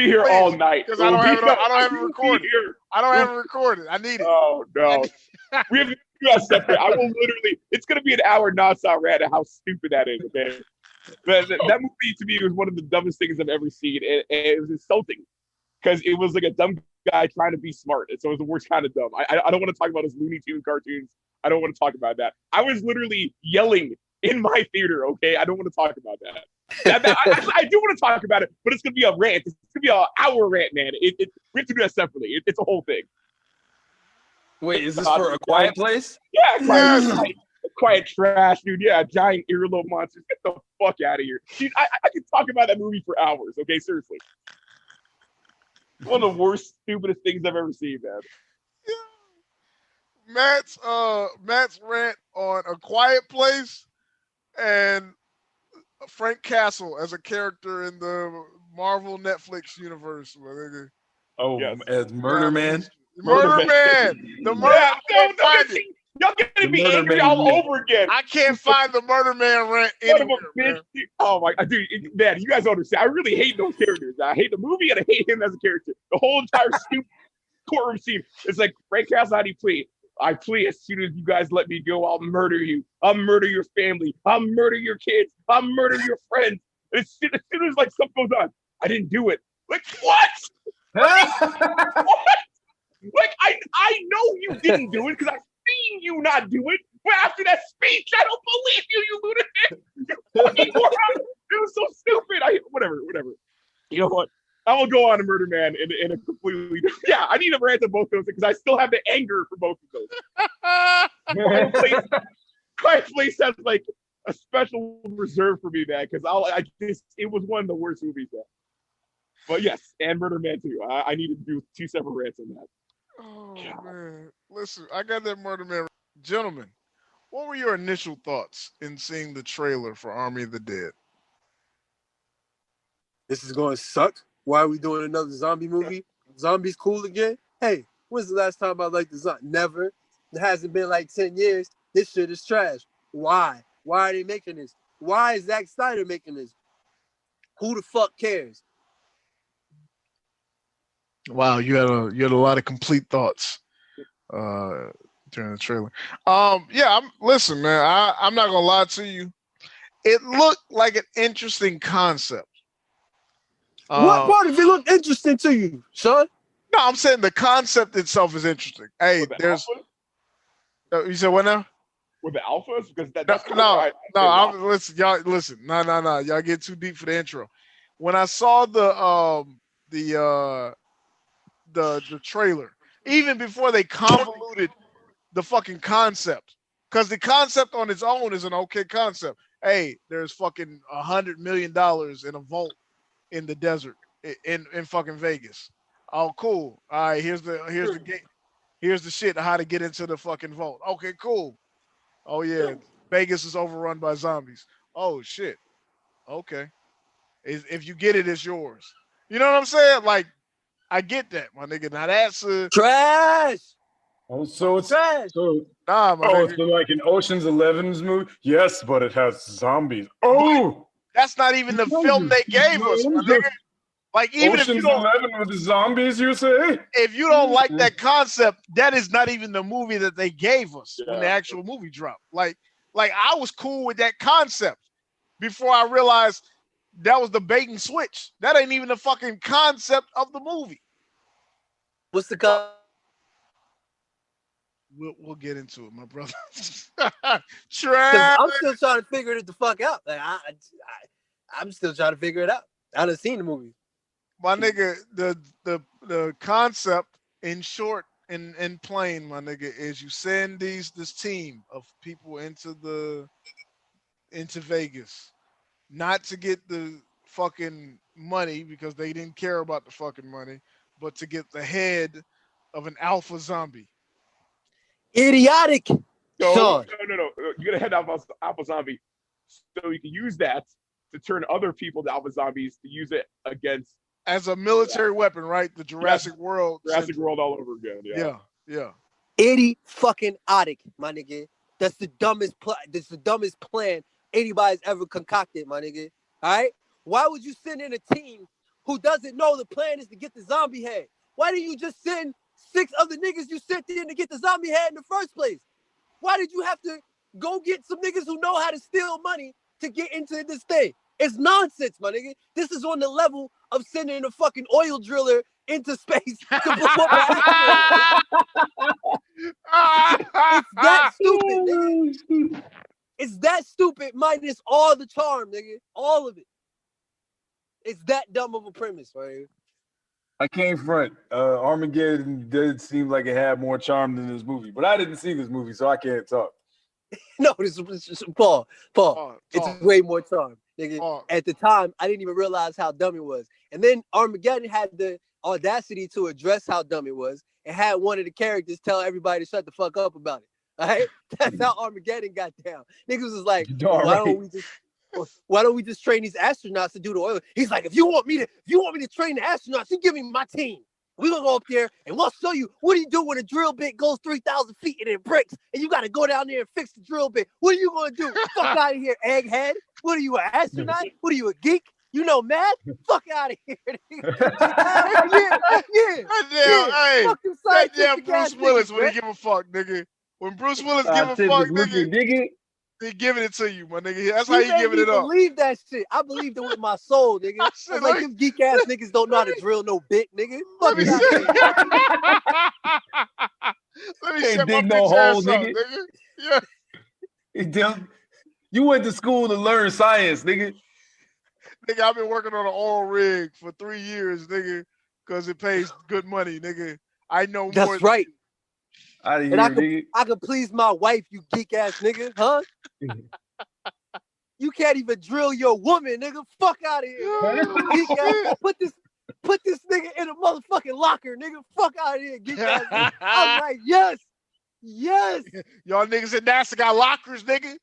here all night. Because I don't have it recorded. I don't have it recorded. I need it. Oh no. We have to do that separate. I will literally, it's gonna be an hour nonstop rant of how stupid that is, okay? But that movie to me was one of the dumbest things I've ever seen. And it was insulting. Because it was like a dumb guy trying to be smart. And so it was the worst kind of dumb. I don't want to talk about his Looney Tunes cartoons. I don't want to talk about that. I was literally yelling in my theater, okay? I don't want to talk about that. I do want to talk about it, but it's gonna be a rant. It's gonna be an hour rant, man. We have to do that separately. It's a whole thing. Wait, is this for A Quiet Place? Yeah, quiet trash, dude. Yeah, giant earlobe monsters. Get the fuck out of here. Dude, I could talk about that movie for hours. Okay, seriously. One of the worst, stupidest things I've ever seen, man. Matt's rant on A Quiet Place and Frank Castle as a character in the Marvel Netflix universe. Oh, yes. As Murder Man? Murder Man! The Murder Man! Y'all getting me angry all over again. I can't find the Murder Man rant anywhere, man. Oh my, dude, man, you guys don't understand. I really hate those characters. I hate the movie and I hate him as a character. The whole entire stupid courtroom scene. It's like, Frank Castle, how do you plead? I plead as soon as you guys let me go, I'll murder you. I'll murder your family. I'll murder your kids. I'll murder your friends. And as soon as like stuff goes on, I didn't do it. Like, what? What? Like, I know you didn't do it because I've seen you not do it. But after that speech, I don't believe you, you lunatic. You fucking moron. It was so stupid. Whatever. You know what? I will go on to Murder Man in a completely different. Yeah, I need to rant on both those because I still have the anger for both of those. Quiet Place has like a special reserve for me, man, because it was one of the worst movies, man. But yes, and Murder Man too. I need to do 2 separate rants on that. Oh man, listen, I got that Murder Man. Gentlemen, what were your initial thoughts in seeing the trailer for Army of the Dead? This is going to suck. Why are we doing another zombie movie? Zombies cool again? Hey, when's the last time I liked the zombie? Never. It hasn't been like 10 years. This shit is trash. Why? Why are they making this? Why is Zack Snyder making this? Who the fuck cares? Wow, you had a lot of complete thoughts during the trailer. Listen, man, I'm not gonna lie to you. It looked like an interesting concept. What part of it looked interesting to you, son? No, I'm saying the concept itself is interesting. Hey, there's. You said what now? With the alphas? Because Listen, y'all. Listen, no. Y'all get too deep for the intro. When I saw the trailer, even before they convoluted the fucking concept, because the concept on its own is an okay concept. Hey, there's fucking $100 million in a vault in the desert in fucking Vegas. Oh, cool. All right, here's the gate. Here's the shit how to get into the fucking vault. Okay, cool. Oh yeah, Vegas is overrun by zombies. Oh shit. Okay. If you get it, it's yours. You know what I'm saying? Like, I get that, my nigga. Now that's trash. Oh, so it's trash. Nah, my nigga. It's like an Ocean's 11's movie. Yes, but it has zombies. Oh, that's not even the film they gave us, my nigga. Like, even Ocean's if you don't 11 with the zombies, you say? If you don't like that concept, that is not even the movie that they gave us when the actual movie dropped. Like I was cool with that concept before I realized that was the bait and switch. That ain't even the fucking concept of the movie. What's the concept? We'll get into it, my brother. I'm still trying to figure it the fuck out. Like I'm still trying to figure it out. I done seen the movie. My nigga, the concept in short and plain, my nigga, is you send this team of people into Vegas, not to get the fucking money because they didn't care about the fucking money, but to get the head of an alpha zombie. Idiotic. No. You're gonna head alpha zombie, so you can use that to turn other people to alpha zombies to use it against as a military weapon, right? The Jurassic World. Jurassic World all over again. Yeah. Idiotic, my nigga. That's the dumbest plan anybody's ever concocted, my nigga. All right? Why would you send in a team who doesn't know the plan is to get the zombie head? Why didn't you just send 6 other niggas you sent in to get the zombie head in the first place? Why did you have to go get some niggas who know how to steal money to get into this thing? It's nonsense, my nigga. This is on the level of sending a fucking oil driller into space to blow up. It's that stupid, nigga. It's that stupid minus all the charm, nigga. All of it. It's that dumb of a premise, right? I can't front. Armageddon did seem like it had more charm than this movie, but I didn't see this movie, so I can't talk. No, this is Paul. It's Talk. way more charm, nigga. Talk. At the time, I didn't even realize how dumb it was. And then Armageddon had the audacity to address how dumb it was and had one of the characters tell everybody to shut the fuck up about it. All right? That's how Armageddon got down. Niggas was like, why don't we just train these astronauts to do the oil? He's like, if you want me to train the astronauts, you give me my team. We're gonna go up there and we'll show you what do you do when a drill bit goes 3,000 feet and it breaks, and you gotta go down there and fix the drill bit. What are you gonna do? Fuck out of here, egghead. What are you, an astronaut? What are you, a geek? You know math? Fuck out of here. Yeah. Hey, Fucking that damn scientific Bruce ass Willis niggas, when he man. give a fuck, nigga. When Bruce Willis give a fuck, nigga, he giving it to you, my nigga. That's how You he made giving me it up. believe that shit. I believed it with my soul, nigga. I Shit, was like, them geek ass niggas don't know how to drill no bit, nigga. Let Fuck me out see. of here. Let me Can't set my dig no bitch hole, ass up, nigga. nigga. Yeah, You went to school to learn science, nigga. nigga, I've been working on an oil rig for 3 years, nigga, because it pays good money, nigga. I know more. That's right. Out of And here, I could please my wife, you geek ass nigga, huh? You can't even drill your woman, nigga. Fuck out of here. Geek ass. Put this nigga in a motherfucking locker, nigga. Fuck out of here, geek ass nigga. I'm like, yes. Y'all niggas at NASA got lockers, nigga.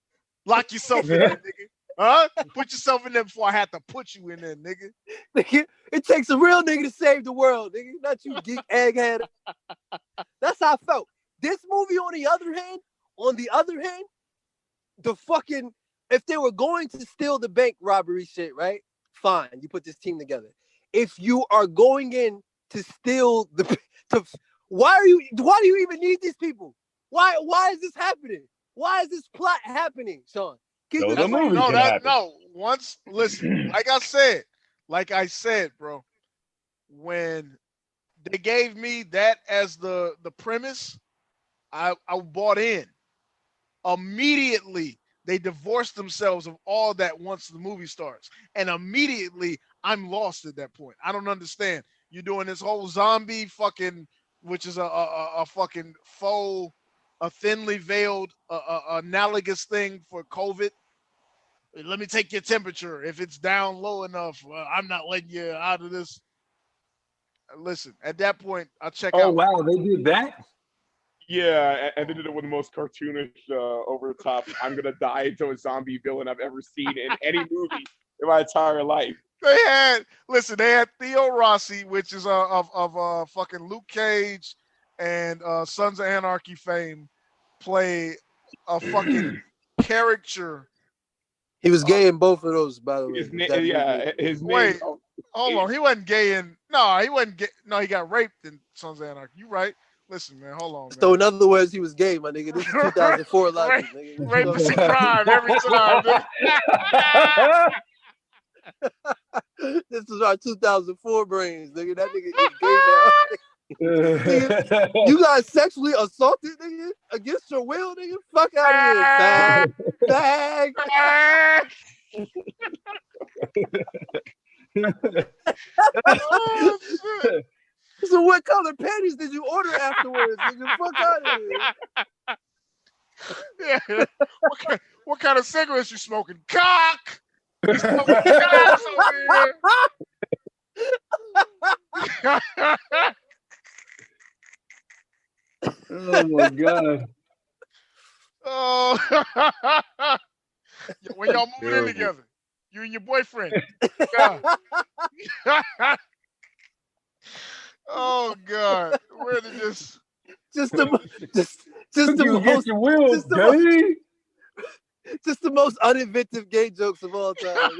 Lock yourself in there, nigga. Huh? Put yourself in there before I have to put you in there, nigga. Nigga, it takes a real nigga to save the world, nigga. Not you geek egghead. That's how I felt. This movie, on the other hand, the fucking, if they were going to steal the bank robbery shit, right? Fine, you put this team together. If you are going in to steal why do you even need these people? Why is this happening? Why is this plot happening, Sean? So the movie can happen. Listen, like I said, bro, when they gave me that as the premise, I bought in. Immediately, they divorced themselves of all that once the movie starts. And immediately, I'm lost at that point. I don't understand. You're doing this whole zombie fucking, which is a fucking faux, a thinly veiled, analogous thing for COVID. Let me take your temperature. If it's down low enough, I'm not letting you out of this. Listen, at that point, I'll check out. Oh, wow, they did that? Yeah, and they did it with the most cartoonish, over the top, I'm gonna die to a zombie villain I've ever seen in any movie in my entire life. They had Theo Rossi, which is of fucking Luke Cage and Sons of Anarchy fame, play a fucking caricature. He was gay in both of those, by the way. His name. Wait, hold on. He wasn't gay in. No, he wasn't gay. No, he got raped in Sons of Anarchy. You right? Listen, man. Hold on. Man. So in other words, he was gay, my nigga. This is 2004 logic, nigga. Rape is a crime every time. This is our 2004 brains, nigga. That nigga is gay now. Nigga, you got sexually assaulted, nigga, against your will, nigga. Fuck out of here, bag. Oh, shit. So what color panties did you order afterwards, nigga? Fuck out of here. Yeah. What kind of cigarettes you smoking? Cock. You smoking cocks over here. Oh my god. Oh. When y'all moving in together, you and your boyfriend. Yeah. Oh God, where did this? Just the most uninventive gay jokes of all time.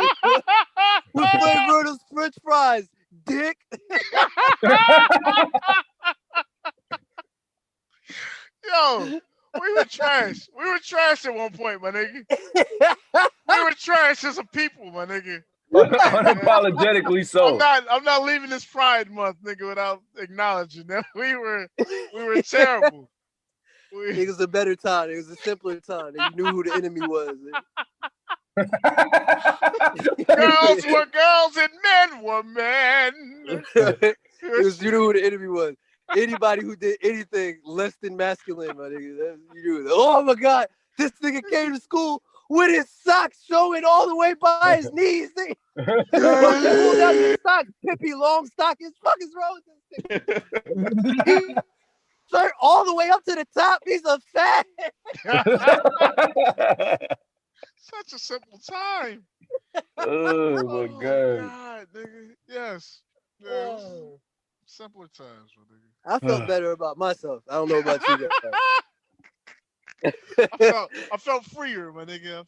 What flavor are those French fries? Dick. Yo, we were trash. We were trash at one point, my nigga. We were trash as a people, my nigga. Unapologetically so. I'm not leaving this Pride Month, nigga, without acknowledging that we were terrible. It was a better time. It was a simpler time. And you knew who the enemy was. Girls were girls and men were men. It was, you knew who the enemy was. Anybody who did anything less than masculine, my nigga. You knew. Oh my God, this nigga came to school with his socks showing all the way by his knees. Pull down your socks, Pippi Longstockings. Fuck is wrong with this nigga? Shirt all the way up to the top. He's a fat. Such a simple time. Oh my God. God, nigga. Yes. Yes. Simpler times, my nigga. I felt better about myself. I don't know about you guys. I felt freer, my nigga.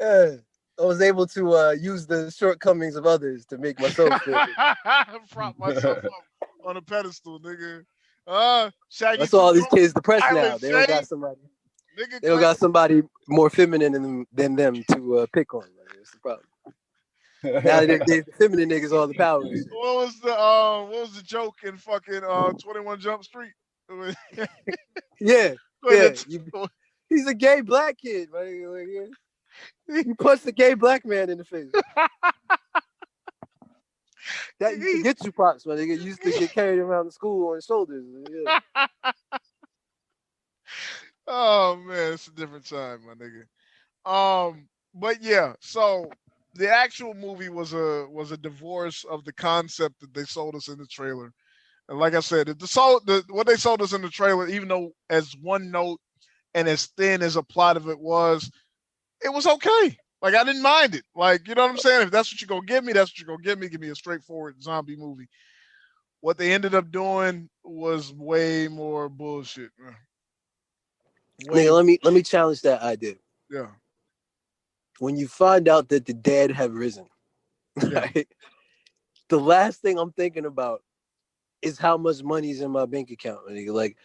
I was able to use the shortcomings of others to make myself feel good. Prop myself up on a pedestal, nigga. Shaggy. That's why all these kids depressed now. Island They don't got Shade. somebody. Nigga, They don't got somebody more feminine than them to pick on. That's the problem. Now they the feminine niggas all the power. And shit. What was the joke in fucking 21 Jump Street? Yeah. He's a gay black kid, right? You punch the gay black man in the face. That used to get you props, man. They used to get carried around the school on his shoulders. Yeah. Oh man, it's a different time, my nigga. But yeah, so the actual movie was a divorce of the concept that they sold us in the trailer. And like I said, what they sold us in the trailer, even though as one note and as thin as a plot of it was okay. Like, I didn't mind it. Like, you know what I'm saying? If that's what you're going to give me, that's what you're going to give me. Give me a straightforward zombie movie. What they ended up doing was way more bullshit. Nigga, let me challenge that idea. Yeah. When you find out that the dead have risen, right, the last thing I'm thinking about is how much money's in my bank account. Nigga. Like,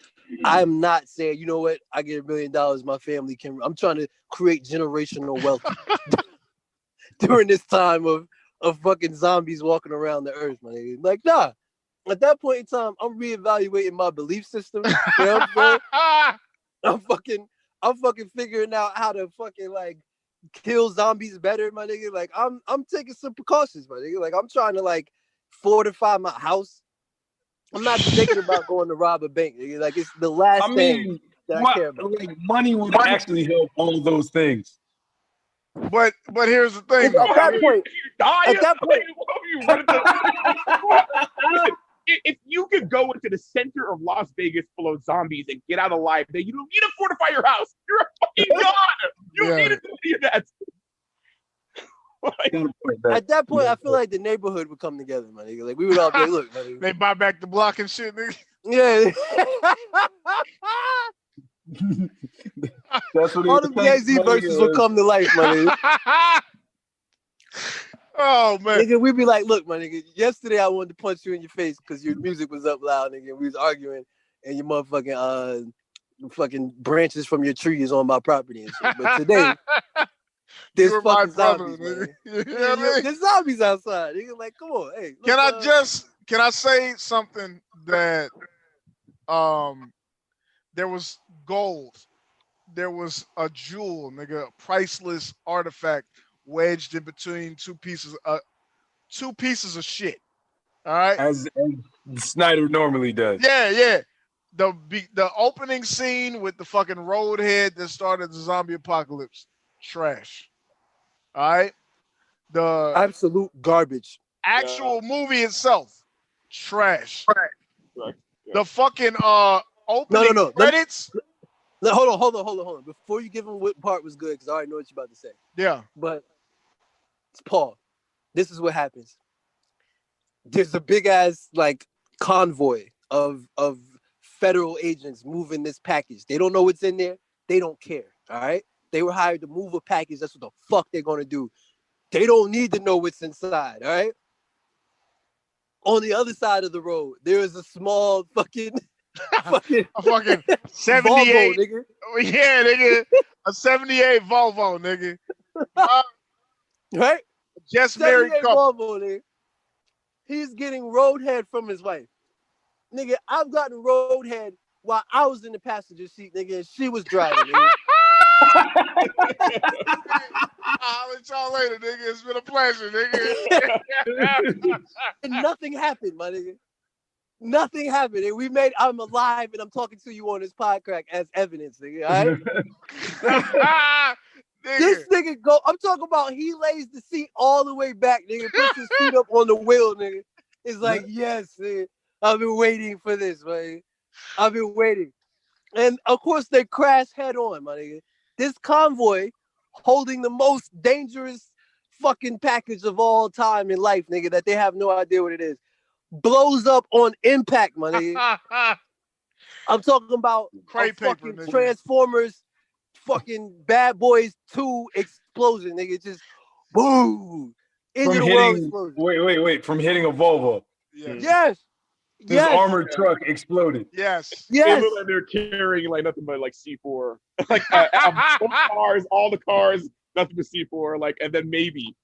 I'm not saying, you know what, I get $1 million, my family can. I'm trying to create generational wealth during this time of fucking zombies walking around the earth, my nigga. Like, nah. At that point in time, I'm reevaluating my belief system. You know what I'm saying? I'm fucking figuring out how to fucking like kill zombies better, my nigga. Like, I'm taking some precautions, my nigga. Like, I'm trying to like fortify my house. I'm not thinking about going to rob a bank. Nigga. Like, it's the last thing that I care about. Like, money would actually help all those things. But here's the thing. At that point, if you could go into the center of Las Vegas full of zombies and get out alive, then you don't need to fortify your house. You're a fucking god. You need to do any of that. At that point, I feel like the neighborhood would come together, my nigga. Like, we would all be like, look, my nigga. They buy back the block and shit, nigga. Yeah. That's what all the Jay-Z verses will come to life, my nigga. Oh man, nigga, we'd be like, look, my nigga, yesterday I wanted to punch you in your face because your music was up loud, nigga. We was arguing, and your motherfucking fucking branches from your tree is on my property and shit. But today, there's fucking zombies, nigga. You know what I mean? There's zombies outside. Nigga, like, come on, hey. Look, can I say something that there was gold, there was a jewel, nigga, a priceless artifact wedged in between two pieces of shit. All right, as Snyder normally does. Yeah. The opening scene with the fucking roadhead that started the zombie apocalypse, trash. All right, the absolute garbage. Actual movie itself, trash. The fucking opening credits. Hold on. Before you give him what part was good, because I already know what you're about to say. Yeah. But Paul, this is what happens. There's a big ass like convoy of federal agents moving this package. They don't know what's in there. They don't care. All right. They were hired to move a package. That's what the fuck they're gonna do. They don't need to know what's inside. All right. On the other side of the road, there is a small fucking 78 Volvo, nigga. Yeah, nigga. A 78 Volvo, nigga. Right? Just married couple. Volvo, nigga. He's getting roadhead from his wife. Nigga, I've gotten roadhead while I was in the passenger seat, nigga, and she was driving, nigga. I'll let y'all later, nigga. It's been a pleasure, nigga. And nothing happened, my nigga. Nothing happened. And I'm alive and I'm talking to you on this podcast as evidence, nigga. All right? This nigga I'm talking about he lays the seat all the way back, nigga, puts his feet up on the wheel, nigga. It's like, yes, nigga, I've been waiting for this, man. I've been waiting. And of course they crash head on, my nigga. This convoy holding the most dangerous fucking package of all time in life, nigga, that they have no idea what it is, blows up on impact, my nigga. I'm talking about Crepe paper, fucking nigga. Transformers, fucking Bad Boys 2 explosion, nigga. Just boom. Into the world explosion. Wait. From hitting a Volvo. Yes. This armored truck exploded. Yes. They look like they're carrying like nothing but like C4. Like all the cars, nothing but C4. Like, and then maybe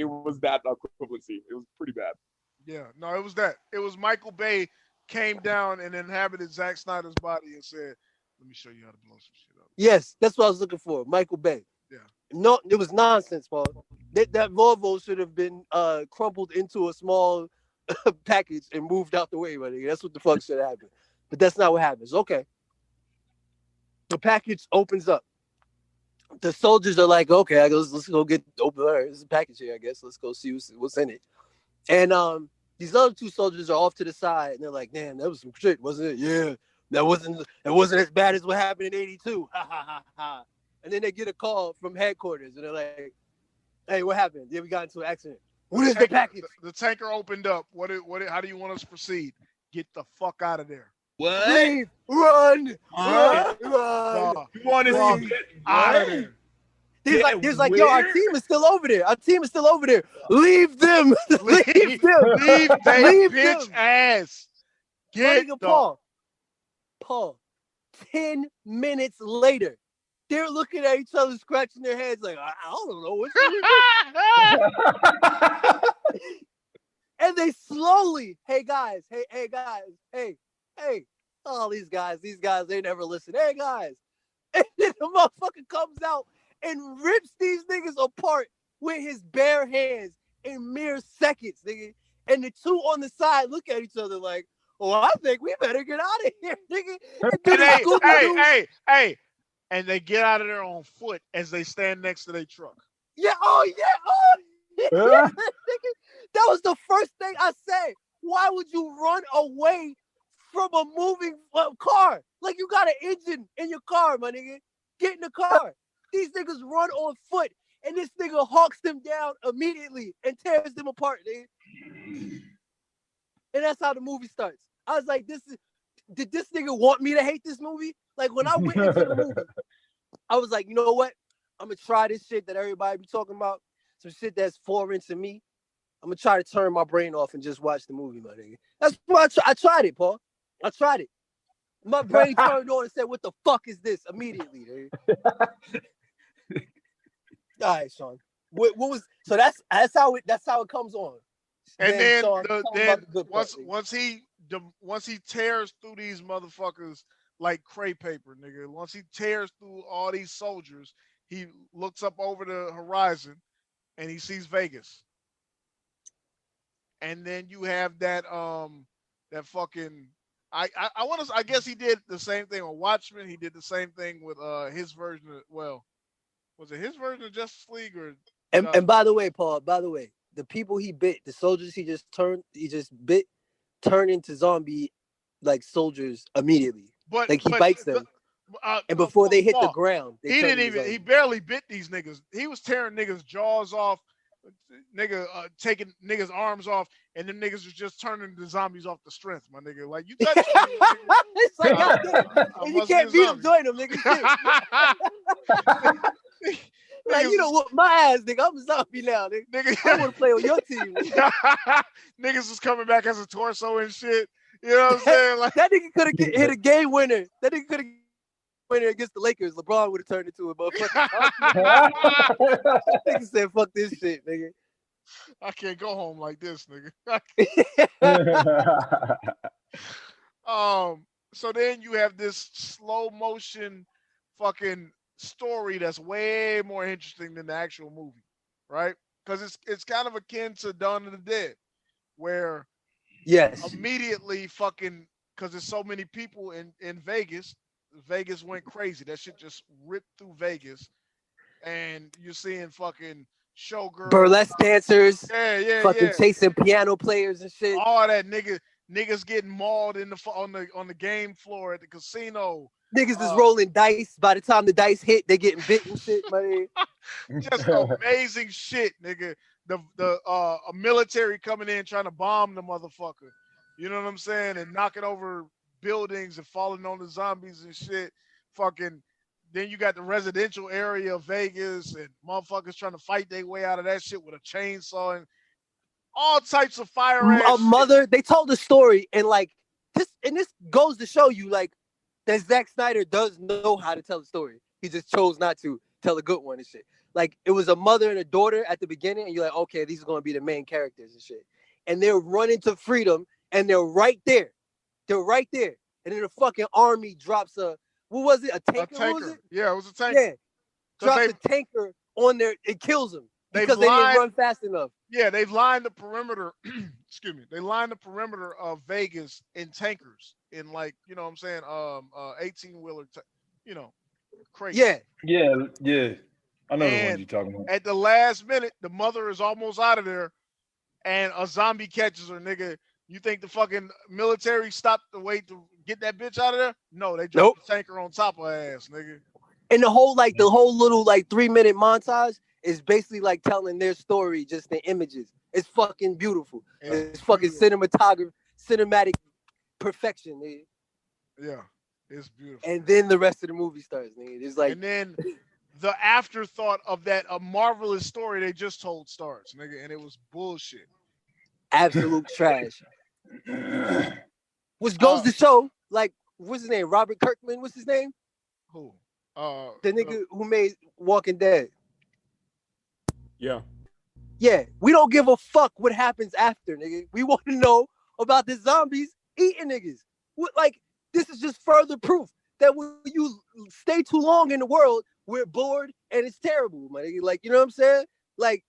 it was that equivalency. It was pretty bad. Yeah, no, it was that. It was Michael Bay came down and inhabited Zack Snyder's body and said, "Let me show you how to blow some shit up." Yes, that's what I was looking for. Michael Bay. Yeah. No, it was nonsense, Paul. That Volvo should have been crumpled into a small package and moved out the way, buddy. That's what the fuck should have happened. But that's not what happens. Okay. The package opens up. The soldiers are like, okay, let's go get open. There's a package here, I guess. Let's go see what's in it. And these other two soldiers are off to the side, and they're like, "Damn, that was some shit, wasn't it? Yeah, that wasn't as bad as what happened in '82." Ha ha ha ha. And then they get a call from headquarters, and they're like, "Hey, what happened? Yeah, we got into an accident. What is the package?" The tanker opened up. How do you want us to proceed? Get the fuck out of there. What? Leave, run. You want to see out of there. He's like, yo, our team is still over there. Leave them. Leave them. Leave that bitch them. ass. Get Paul. 10 minutes later, they're looking at each other, scratching their heads like, I don't know what's going on. And they slowly, hey guys, oh, these guys, they never listen. Hey guys. And then the motherfucker comes out and rips these niggas apart with his bare hands in mere seconds, nigga. And the two on the side look at each other like, "Oh, I think we better get out of here, nigga." Hey. And they get out of there on foot as they stand next to their truck. Yeah, that was the first thing I said. Why would you run away from a moving car? Like, you got an engine in your car, my nigga. Get in the car. These niggas run on foot, and this nigga hawks them down immediately and tears them apart, nigga. And that's how the movie starts. I was like, did this nigga want me to hate this movie? Like, when I went into the movie, I was like, you know what? I'm going to try this shit that everybody be talking about. Some shit that's foreign to me. I'm going to try to turn my brain off and just watch the movie, my nigga. That's why I tried it, Paul. I tried it. My brain turned on and said, "What the fuck is this?" Immediately, dude. All right, Sean. What was so? That's how it comes on. And then Sean, once he tears through these motherfuckers like crepe paper, nigga. Once he tears through all these soldiers, he looks up over the horizon and he sees Vegas. And then you have that fucking. I guess he did the same thing with Watchmen. He did the same thing with his version of, was it his version of Justice League or? And by the way, Paul, the people he bit, the soldiers he just bit, turn into zombie like soldiers immediately. But like he bites them. And before they hit the ground, he barely bit these niggas. He was tearing niggas' jaws off, taking niggas' arms off, and them niggas was just turning the zombies off the strength, my nigga. Like, you touch me, it's like, you can't beat them, join them, nigga. Like, you know what, my ass, nigga, I'm a zombie now, nigga. I want to play on your team. Niggas was coming back as a torso and shit. You know what I'm saying? Like, that nigga could have hit a game winner. That nigga could have winner against the Lakers. LeBron would have turned into a motherfucker. Nigga said, "Fuck this shit, nigga. I can't go home like this, nigga." So then you have this slow motion fucking story that's way more interesting than the actual movie, right? Because it's kind of akin to Dawn of the Dead, where Yes. immediately fucking because there's so many people in Vegas. Vegas went crazy. That shit just ripped through Vegas, and you're seeing fucking showgirls, Burlesque dancers, yeah, fucking chasing piano players and shit. all that niggas getting mauled on the game floor at the casino. Niggas is rolling dice. By the time the dice hit, they getting bit and shit, buddy. Just amazing shit, nigga. A military coming in trying to bomb the motherfucker. You know what I'm saying? And knocking over buildings and falling on the zombies and shit. Fucking. Then you got the residential area of Vegas and motherfuckers trying to fight their way out of that shit with a chainsaw and all types of fire ass. Mother, they told the story and like this goes to show you like that Zack Snyder does know how to tell a story. He just chose not to tell a good one and shit. Like it was a mother and a daughter at the beginning, and you're like, okay, these are gonna be the main characters and shit. And they're running to freedom, and they're right there. They're right there. And then the fucking army drops a what was it? A tanker? What was it? Yeah, it was a tanker. Yeah. Drops a tanker on there, it kills them. Because they didn't run fast enough. Yeah, they've lined the perimeter. Excuse me. They lined the perimeter of Vegas in tankers, in like, you know what I'm saying, 18-wheeler, crazy. Yeah. I know the ones you're talking about. At the last minute, the mother is almost out of there, and a zombie catches her, nigga. You think the fucking military stopped the wait to get that bitch out of there? No, they dropped the tanker on top of her ass, nigga. And the whole little 3-minute montage is basically like telling their story just in images. It's fucking beautiful. It's fucking cinematic perfection, nigga. Yeah, it's beautiful. And then the rest of the movie starts, nigga. It's like, and then the afterthought of that a marvelous story they just told starts, nigga, and it was bullshit. Absolute trash. Which goes to show, like, what's his name? Robert Kirkman. What's his name? Who? The nigga who made Walking Dead. Yeah. Yeah, we don't give a fuck what happens after, nigga. We want to know about the zombies eating niggas. Like, this is just further proof that when you stay too long in the world, we're bored and it's terrible, my nigga. Like, you know what I'm saying? Like,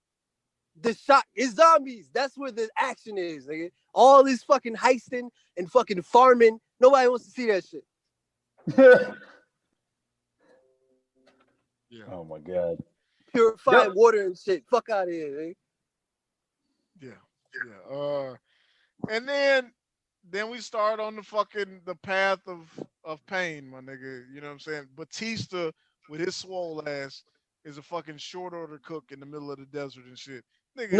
the shot is zombies. That's where the action is, nigga. All this fucking heisting and fucking farming. Nobody wants to see that shit. Yeah. Oh my god. Purifying water and shit. Fuck out of here, nigga. Yeah. And then we start on the path of pain, my nigga. You know what I'm saying? Batista with his swole ass is a fucking short order cook in the middle of the desert and shit. Nigga,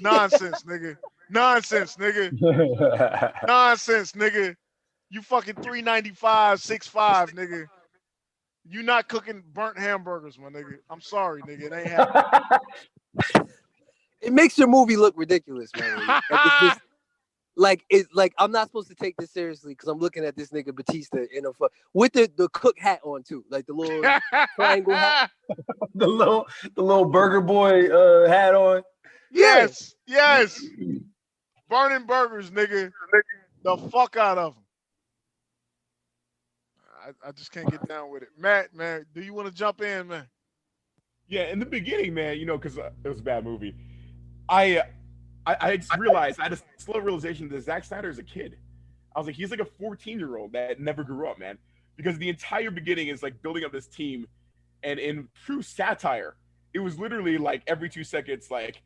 nonsense, nigga. Nonsense, nigga. You fucking 395, 6'5", nigga. You not cooking burnt hamburgers, my nigga. I'm sorry, nigga. It ain't happening. It makes your movie look ridiculous, man. It's like I'm not supposed to take this seriously because I'm looking at this nigga Batista with the cook hat on too, like the little triangle hat, the little burger boy hat on. Yes. Burning burgers, nigga. The fuck out of them. I just can't get down with it. Matt, man, do you want to jump in, man? Yeah, in the beginning, man, because it was a bad movie. I just realized, I had a slow realization that Zack Snyder is a kid. I was like, he's like a 14-year-old that never grew up, man. Because the entire beginning is like building up this team. And in true satire, it was literally like every 2 seconds, like,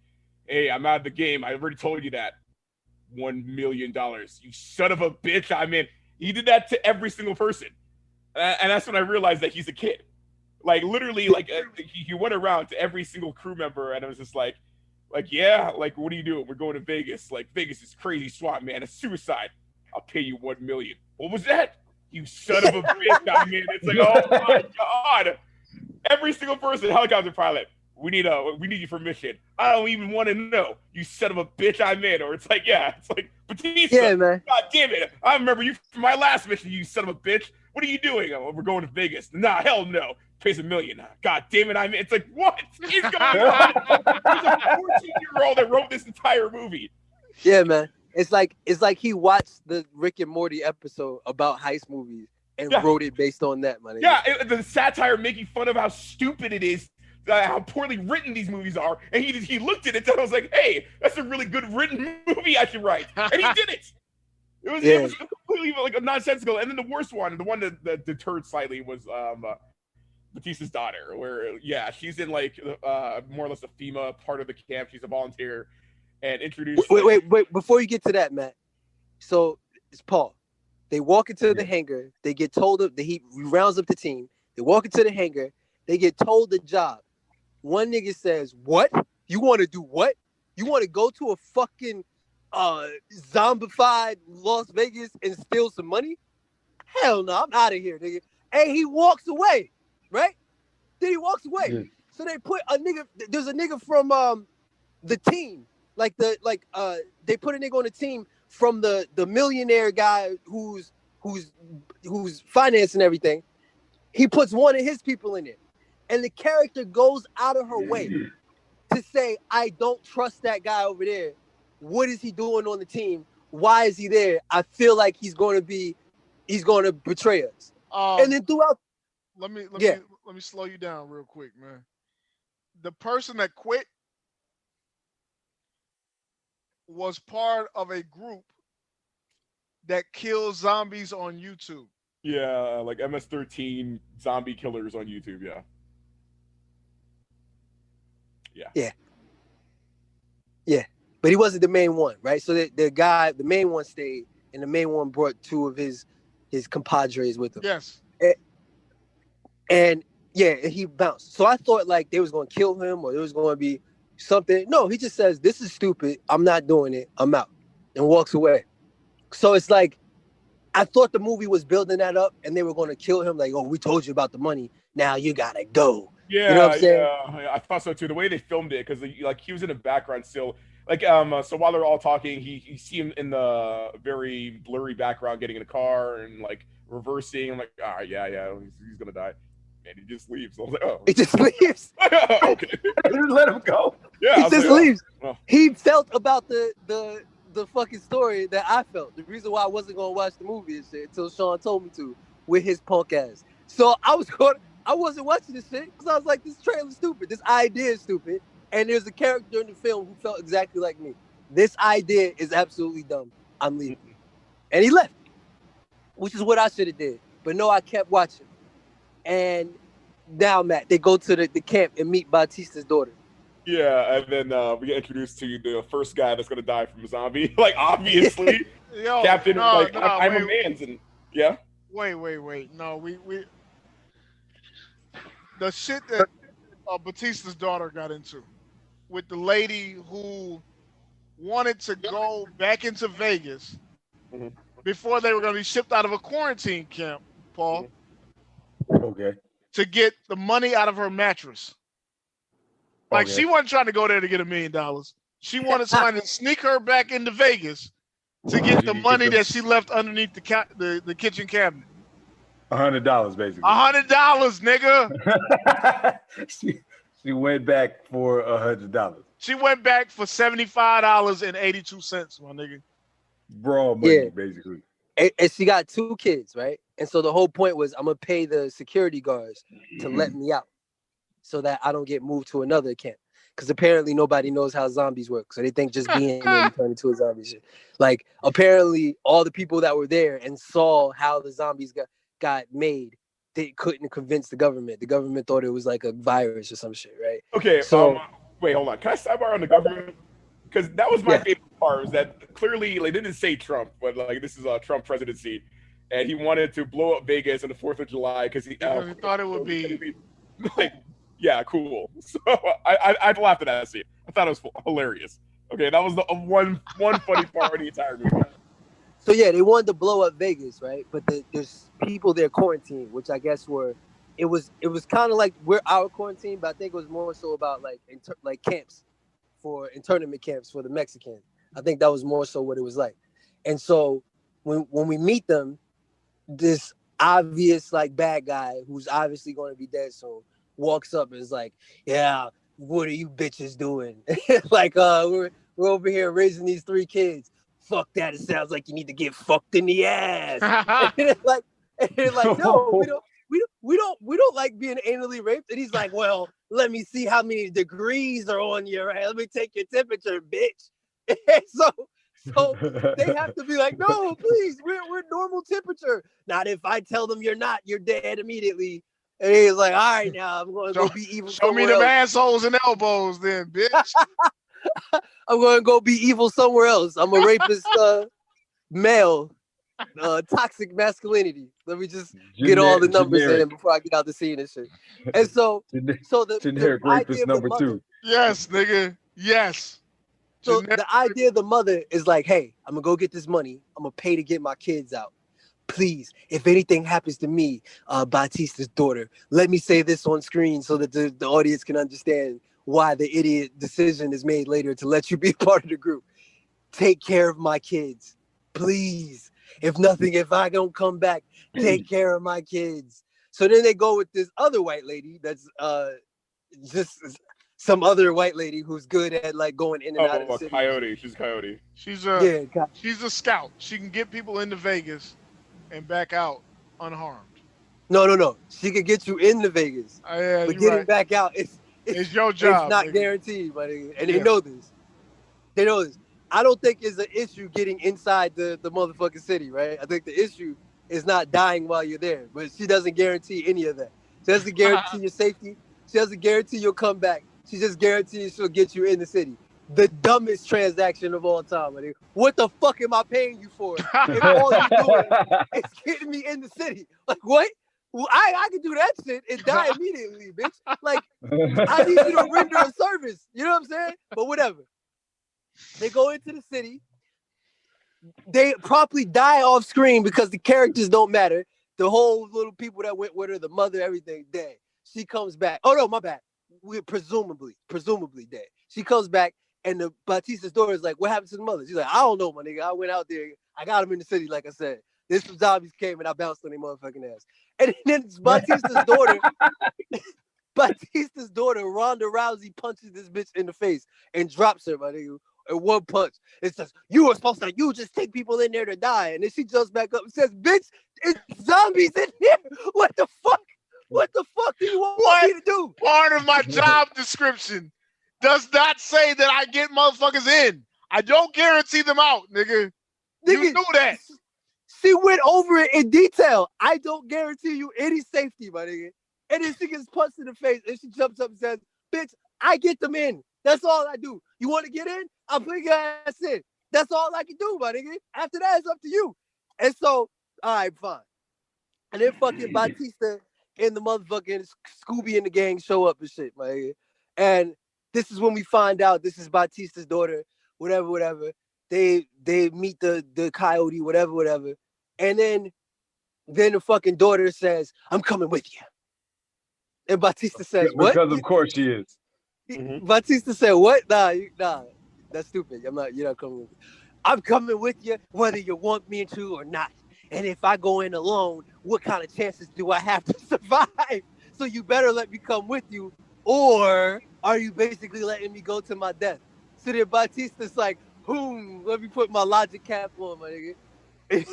hey, I'm out of the game. I already told you that. $1 million. You son of a bitch. I mean, he did that to every single person. And that's when I realized that he's a kid. Like, literally, like, he went around to every single crew member, and I was just like, yeah, like, what are you doing? We're going to Vegas. Like, Vegas is crazy swamp, man. It's suicide. I'll pay you $1 million. What was that? You son of a bitch. I mean, it's like, oh my God. Every single person, helicopter pilot, we need you for mission. I don't even want to know. You son of a bitch, I'm in. Or it's like, yeah, it's like, Batista. Yeah, man. God damn it. I remember you from my last mission, you son of a bitch. What are you doing? Oh, we're going to Vegas. Nah, hell no. Pays $1 million. God damn it, I'm in. It's like, what is going on? There's a 14-year-old that wrote this entire movie. Yeah, man. It's like he watched the Rick and Morty episode about heist movies and wrote it based on that, my nigga. Yeah, the satire making fun of how stupid it is, how poorly written these movies are, and he looked at it and was like, "Hey, that's a really good written movie I should write," and he did it. It was completely like nonsensical. And then the worst one, the one that deterred slightly, was Batista's daughter, where she's in like more or less a FEMA part of the camp. She's a volunteer, and introduced. Wait! Before you get to that, Matt. So it's Paul. They walk into the hangar. They get told he rounds up the team. They walk into the hangar. They get told the job. One nigga says, "What? You want to do what? You want to go to a fucking zombified Las Vegas and steal some money? Hell no, I'm out of here, nigga." And he walks away, right? Then he walks away. Yeah. So they put a nigga. There's a nigga from the team, they put a nigga on the team from the millionaire guy who's financing everything. He puts one of his people in it, and the character goes out of her way to say, "I don't trust that guy over there. What is he doing on the team? Why is he there? I feel like he's going to betray us." And then throughout, let me slow you down real quick, man. The person that quit was part of a group that kills zombies on YouTube. Yeah, like MS-13 zombie killers on YouTube. Yeah. But he wasn't the main one, right? So the main one stayed, and the main one brought two of his compadres with him. Yes. And he bounced. So I thought like they was going to kill him, or there was going to be something. No, he just says, "This is stupid. I'm not doing it. I'm out," and walks away. So it's like, I thought the movie was building that up, and they were going to kill him. Like, "Oh, we told you about the money. Now you gotta go." Yeah, you know what I'm saying? I thought so too. The way they filmed it, because he was in the background still. So while they're all talking, you see him in the very blurry background getting in a car and like reversing. I'm like, all right, he's gonna die. And he just leaves. I was like, oh. He just leaves. Okay. Just let him go. Yeah, he just leaves. Oh. He felt about the fucking story that I felt. The reason why I wasn't gonna watch the movie and shit until Sean told me to with his punk ass. So I wasn't watching this shit because I was like, this trailer's stupid. This idea is stupid. And there's a character in the film who felt exactly like me. This idea is absolutely dumb. I'm leaving. And he left, which is what I should have did. But no, I kept watching. And now, Matt, they go to the camp and meet Batista's daughter. Yeah, and then we get introduced to the first guy that's going to die from a zombie. Like, obviously. Yo, Captain, I'm a man's. And yeah. Wait. No, we the shit that Batista's daughter got into with the lady who wanted to go back into Vegas before they were going to be shipped out of a quarantine camp, Paul. Okay. To get the money out of her mattress. Like, she wasn't trying to go there to get $1 million. She wanted somebody to sneak her back into Vegas to get the money that she left underneath the kitchen cabinet. $100, basically. $100, nigga. She went back for $100. She went back for $75.82, my nigga. Bro, money, basically. And she got 2 kids, right? And so the whole point was, I'm gonna pay the security guards to let me out, so that I don't get moved to another camp. Because apparently nobody knows how zombies work, so they think just being there you turn into a zombie shit. Like, apparently all the people that were there and saw how the zombies got made, they couldn't convince the government. The government thought it was like a virus or some shit, right? Okay, so wait, hold on. Can I sidebar on the government? Because that was my favorite part, was that clearly, like, they didn't say Trump, but like, this is a Trump presidency, and he wanted to blow up Vegas on the 4th of July because he thought it would be like, yeah, cool. So I laughed at that scene. I thought it was hilarious. Okay, that was the one funny part of the entire movie. So yeah, they wanted to blow up Vegas, right? But there's people there quarantined, which I guess it was kind of like our quarantine, but I think it was more so about like camps internment camps for the Mexicans. I think that was more so what it was like. And so when we meet them, this obvious like bad guy who's obviously going to be dead soon walks up and is like, "Yeah, what are you bitches doing?" Like, we're over here raising these 3 kids. Fuck that! It sounds like you need to get fucked in the ass. And they're like, no, we don't like being anally raped. And he's like, well, let me see how many degrees are on your head. Let me take your temperature, bitch. And so they have to be like, no, please, we're normal temperature. Not if I tell them you're not, you're dead immediately. And he's like, all right, now I'm going to go be evil. Show me them assholes and elbows, then, bitch. I'm going to go be evil somewhere else. I'm a rapist, male, toxic masculinity. Let me just get all the numbers in before I get out the scene and shit. And so generic rapist number 2. Yes, nigga. Yes. So the idea of the mother is like, hey, I'm gonna go get this money. I'm gonna pay to get my kids out. Please, if anything happens to me, Batista's daughter, let me say this on screen so that the audience can understand why the idiot decision is made later to let you be part of the group. Take care of my kids, please. If I don't come back, take care of my kids. So then they go with this other white lady that's just some other white lady who's good at like going in and out of the city. Coyote. She's a coyote. She's a scout. She can get people into Vegas and back out unharmed. No. She can get you into Vegas. Yeah, but getting back out, it's your job. It's not guaranteed, buddy. And they know this. They know this. I don't think it's an issue getting inside the motherfucking city, right? I think the issue is not dying while you're there. But she doesn't guarantee any of that. She doesn't guarantee your safety. She doesn't guarantee you'll come back. She just guarantees she'll get you in the city. The dumbest transaction of all time. Buddy. What the fuck am I paying you for? If all you're doing is getting me in the city. Like, what? Well, I can do that shit and die immediately, bitch. Like, I need you to render a service. You know what I'm saying? But whatever. They go into the city. They promptly die off screen because the characters don't matter. The whole little people that went with her, the mother, everything, dead. She comes back. Oh, no, my bad. We're presumably dead. She comes back, and the Batista's daughter is like, what happened to the mother? She's like, I don't know, my nigga. I went out there. I got him in the city, like I said. Then some zombies came, and I bounced on their motherfucking ass. And then Batista's daughter, Ronda Rousey, punches this bitch in the face and drops her, my nigga, in one punch. It says, you just take people in there to die. And then she jumps back up and says, bitch, it's zombies in here. What the fuck? What the fuck do you want me to do? Part of my job description does not say that I get motherfuckers in. I don't guarantee them out, nigga. You knew that. She went over it in detail. I don't guarantee you any safety, my nigga. And then she gets punched in the face and she jumps up and says, bitch, I get them in. That's all I do. You want to get in? I'll bring your ass in. That's all I can do, my nigga. After that, it's up to you. And so, all right, fine. And then fucking Batista and the motherfucking Scooby and the gang show up and shit, my nigga. And this is when we find out this is Batista's daughter, whatever. They meet the coyote, whatever. And then the fucking daughter says, I'm coming with you. And Batista says, what? Because of course she is. Batista said, what? Nah, that's stupid. You're not coming with me. I'm coming with you whether you want me to or not. And if I go in alone, what kind of chances do I have to survive? So you better let me come with you, or are you basically letting me go to my death? So then Batista's like, let me put my logic cap on, my nigga.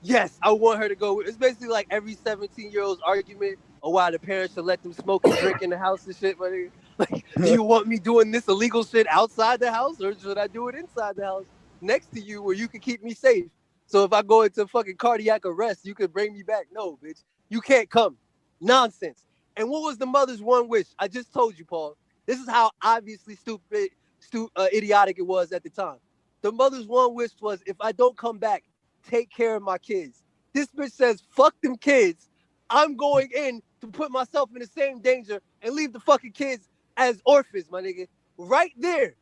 Yes, I want her to go. It's basically like every 17-year-old's argument of why the parents should let them smoke and drink in the house and shit, my nigga. Like, do you want me doing this illegal shit outside the house, or should I do it inside the house next to you where you can keep me safe? So if I go into fucking cardiac arrest, you can bring me back. No, bitch, you can't come. Nonsense. And what was the mother's one wish? I just told you, Paul. This is how obviously idiotic it was at the time. The mother's one wish was, if I don't come back, take care of my kids. This bitch says, fuck them kids. I'm going in to put myself in the same danger and leave the fucking kids as orphans, my nigga. Right there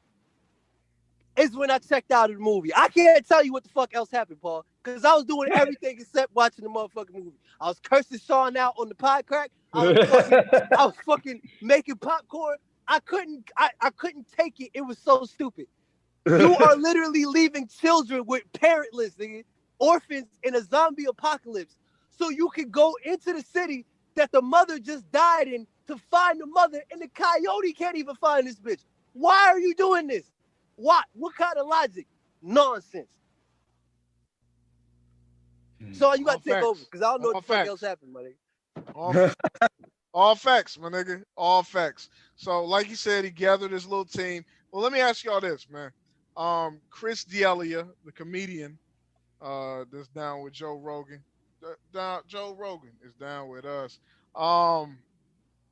is when I checked out of the movie. I can't tell you what the fuck else happened, Paul, because I was doing everything except watching the motherfucking movie. I was cursing Sean out on the pod crack. I was fucking making popcorn. I couldn't take it. It was so stupid. You are literally leaving children with parentless, nigga, orphans in a zombie apocalypse, so you can go into the city that the mother just died in to find the mother, and the coyote can't even find this bitch. Why are you doing this? What kind of logic? Nonsense. So you got to take facts. over because I don't know All what the fuck facts. else happened, buddy. All facts, my nigga. All facts. So, like he said, he gathered his little team. Well, let me ask y'all this, man. Chris D'Elia, the comedian, that's down with Joe Rogan. Joe Rogan is down with us.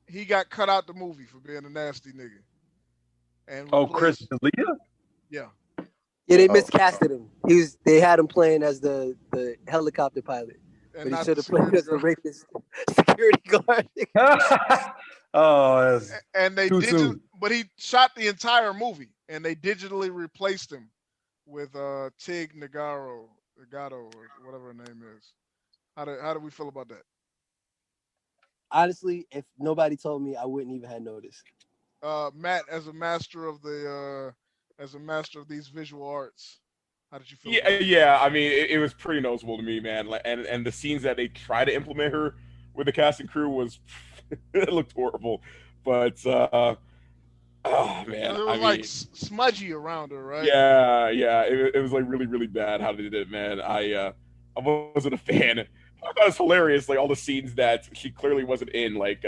He got cut out the movie for being a nasty nigga. And Chris replaced, D'Elia? yeah. Yeah, they Oh. miscasted him. They had him playing as the helicopter pilot, And but he not should the have played as the security rapist security guard. Oh, that's and they too soon. but he shot the entire movie and they digitally replaced him with Tig Notaro or whatever her name is. How do we feel about that? Honestly, if nobody told me, I wouldn't even have noticed. Matt, as a master of these visual arts, how did you feel? Yeah, about it? yeah. I mean, it was pretty noticeable to me, man. Like, and the scenes that they try to implement her with the cast and crew was it looked horrible. But oh man, It was like smudgy around her, right? yeah, it was like really, really bad how they did it, man. I wasn't a fan. I thought it was hilarious, like all the scenes that she clearly wasn't in, like.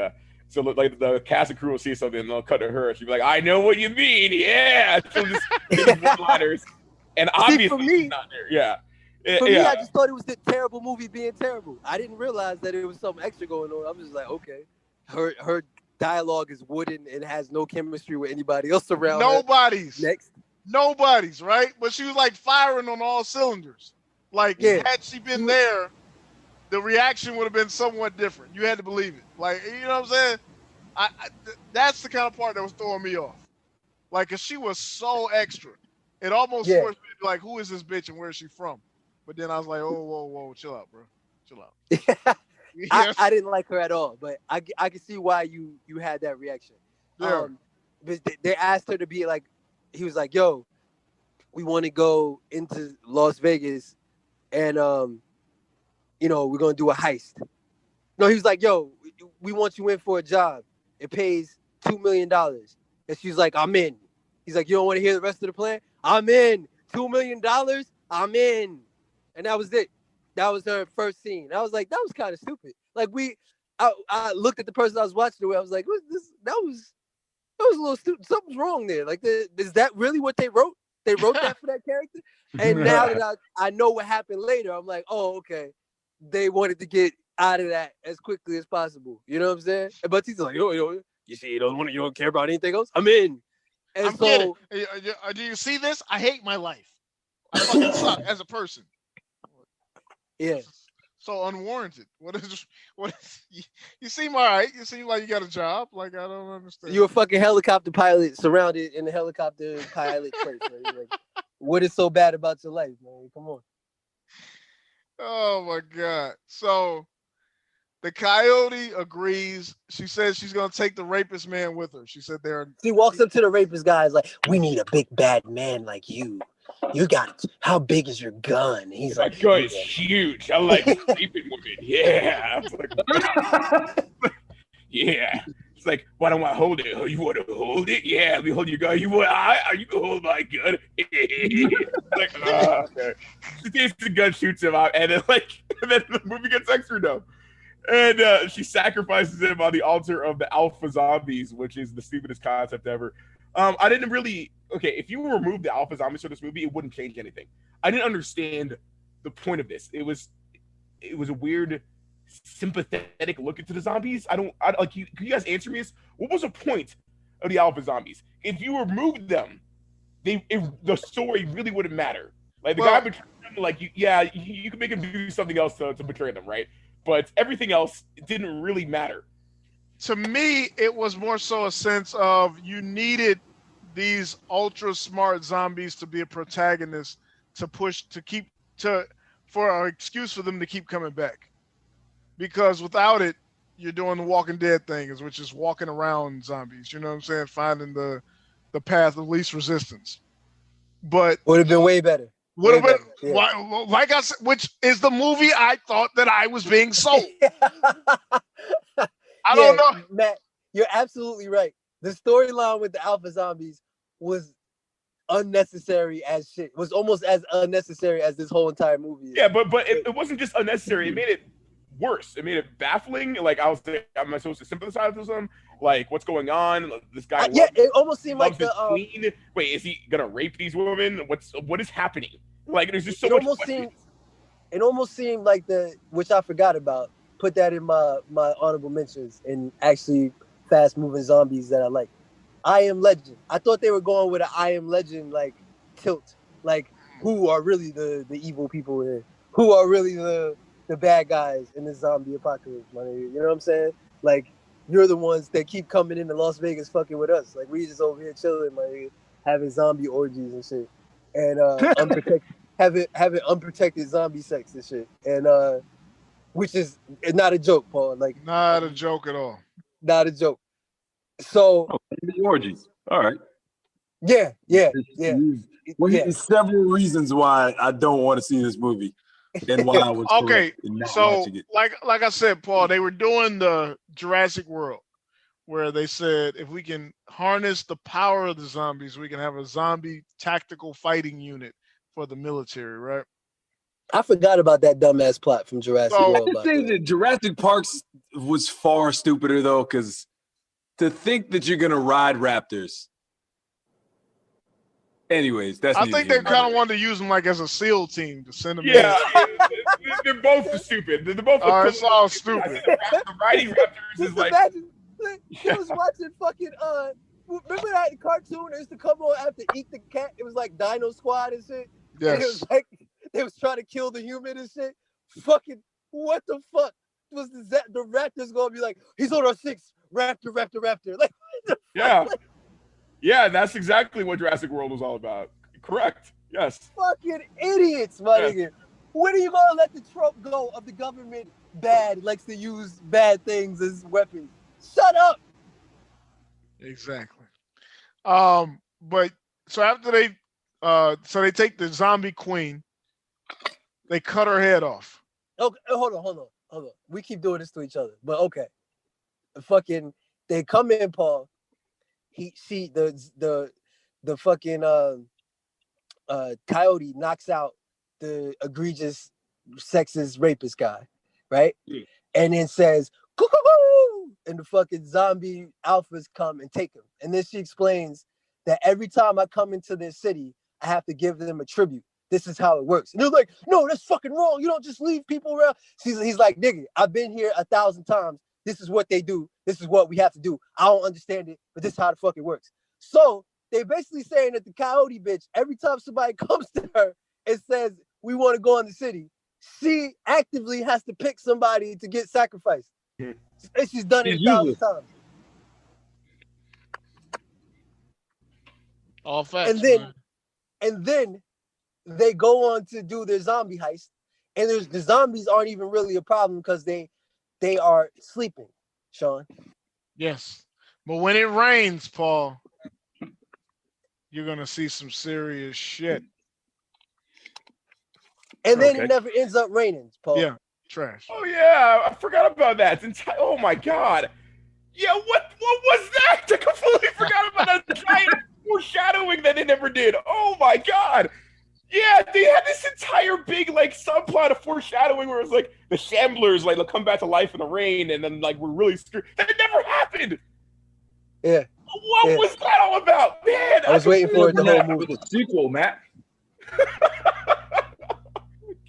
So like the cast and crew will see something and they'll cut to her. She'll be like, "I know what you mean, yeah." So just one-liners, and obviously for me- she's not there. Yeah. For me, Yeah. I just thought it was the terrible movie being terrible. I didn't realize that it was something extra going on. I was just like, okay, her dialogue is wooden and has no chemistry with anybody else around. Nobody's. Next. Nobody's, right? But she was like firing on all cylinders. Like, had she been there, the reaction would have been somewhat different. You had to believe it. Like, you know what I'm saying? That's the kind of part that was throwing me off. Like, cause she was so extra. It almost forced me to be like, who is this bitch and where is she from? But then I was like, oh, whoa, chill out, bro. Chill out. I didn't like her at all, but I can see why you had that reaction. Yeah. They asked her to be like, he was like, yo, we want to go into Las Vegas and, we're going to do a heist. No, he was like, yo, we want you in for a job. It pays $2 million. And she's like, I'm in. He's like, you don't want to hear the rest of the plan? I'm in. $2 million? I'm in. And that was it. That was her first scene. I was like, that was kind of stupid. Like I looked at the person I was watching with. I was like, what's this? That was a little stupid. Something's wrong there. Like, is that really what they wrote? They wrote that for that character? And now that I know what happened later, I'm like, oh, okay. They wanted to get out of that as quickly as possible. You know what I'm saying? But he's like, you see, you don't care about anything else? I'm in. And I'm kidding. Do you see this? I hate my life. I fucking suck as a person. Yeah. So unwarranted. What is you seem all right. You seem like you got a job. Like, I don't understand. You're a fucking helicopter pilot surrounded in the helicopter pilot place. Right? Like, what is so bad about your life, man? Come on. Oh my God. So the coyote agrees. She says she's gonna take the rapist man with her. She said She walks up to the rapist guy, is like, we need a big bad man like you. You got it. How big is your gun? He's My like, gun is huge. I like sleeping women. Yeah. I was like, yeah. It's like, why don't I hold it? Oh, you want to hold it? Yeah, let me hold your gun. You can hold my gun. Like, okay. She takes the gun, shoots him out, and then the movie gets extra dumb. And she sacrifices him on the altar of the alpha zombies, which is the stupidest concept ever. I didn't really. Okay, if you remove the alpha zombies from this movie, it wouldn't change anything. I didn't understand the point of this. It was a weird, sympathetic look into the zombies. Can you guys answer me this? What was the point of the alpha zombies? If you removed them, the story really wouldn't matter. Like, the guy betrayed them, like, you could make him do something else to betray them, right? But everything else didn't really matter. To me, it was more so a sense of you needed these ultra smart zombies to be a protagonist for an excuse for them to keep coming back. Because without it, you're doing the Walking Dead thing, which is walking around zombies. You know what I'm saying? Finding the path of least resistance. But would have been way better. Would have been, yeah. Like I said, which is the movie I thought that I was being sold. I don't know. Matt, you're absolutely right. The storyline with the alpha zombies was unnecessary as shit. It was almost as unnecessary as this whole entire movie is. Yeah, but it wasn't just unnecessary. It made it worse. It made it baffling. Like I was thinking, am I supposed to sympathize with him? Like what's going on? This guy. It almost seemed like the queen. Wait, is he gonna rape these women? What is happening? Like there's just so much. It almost seemed like which I forgot about. Put that in my honorable mentions and actually fast moving zombies that I like. I Am Legend. I thought they were going with an I Am Legend like tilt. Like who are really the evil people here? Who are really the bad guys in this zombie apocalypse, money? You know what I'm saying? Like you're the ones that keep coming into Las Vegas fucking with us. Like we just over here chilling, like having zombie orgies and shit. And having unprotected zombie sex and shit. And which is not a joke, Paul. Like not a joke at all. Not a joke. So the orgies. All right. Yeah. There's several reasons why I don't want to see this movie, and why I was okay. So, like I said, Paul, they were doing the Jurassic World, where they said if we can harness the power of the zombies, we can have a zombie tactical fighting unit for the military, right? I forgot about that dumbass plot from Jurassic World. I think that Jurassic Parks was far stupider though, because to think that you're gonna ride raptors. Anyways, that's. I think they kind of wanted to use them like as a SEAL team to send them. Yeah, they're both stupid. They're both. It's all stupid. The riding raptors is like. Imagine, he was watching fucking. Remember that cartoon that used to come on after Eat the Cat? It was like Dino Squad and shit. Yes. And it was like they was trying to kill the human and shit. Fucking what the fuck was the raptor's gonna be like? He's on our 6. Raptor. Like yeah. Yeah, that's exactly what Jurassic World was all about. Correct. Yes. Fucking idiots, my nigga. When are you gonna let the trope go of the government likes to use bad things as weapons? Shut up. Exactly. But so after they take the zombie queen, they cut her head off. Okay, hold on. We keep doing this to each other, but okay. Fucking, they come in, Paul. The fucking coyote knocks out the egregious sexist rapist guy, right? Yeah. And then says, "Coo-coo-coo!" And the fucking zombie alphas come and take him. And then she explains that every time I come into this city, I have to give them a tribute. This is how it works. And they're like, no, that's fucking wrong. You don't just leave people around. He's like, nigga, I've been here 1,000 times. This is what they do. This is what we have to do. I don't understand it, but this is how the fuck it works. So they basically saying that the coyote bitch, every time somebody comes to her and says, we want to go in the city, she actively has to pick somebody to get sacrificed. And she's done it 1,000 times. All facts. And then they go on to do their zombie heist. And the zombies aren't even really a problem because they are sleeping, Sean. Yes. But when it rains, Paul, you're going to see some serious shit. And then it never ends up raining, Paul. Yeah, trash. Oh, yeah. I forgot about that. Oh, my God. Yeah, what was that? I completely forgot about that giant foreshadowing that they never did. Oh, my God. Yeah, they had this entire big like subplot of foreshadowing where it was like the Shamblers like they'll come back to life in the rain and then like we're really screwed. That never happened. Yeah. What was that all about, man? I was waiting for it the whole movie. The sequel, Matt.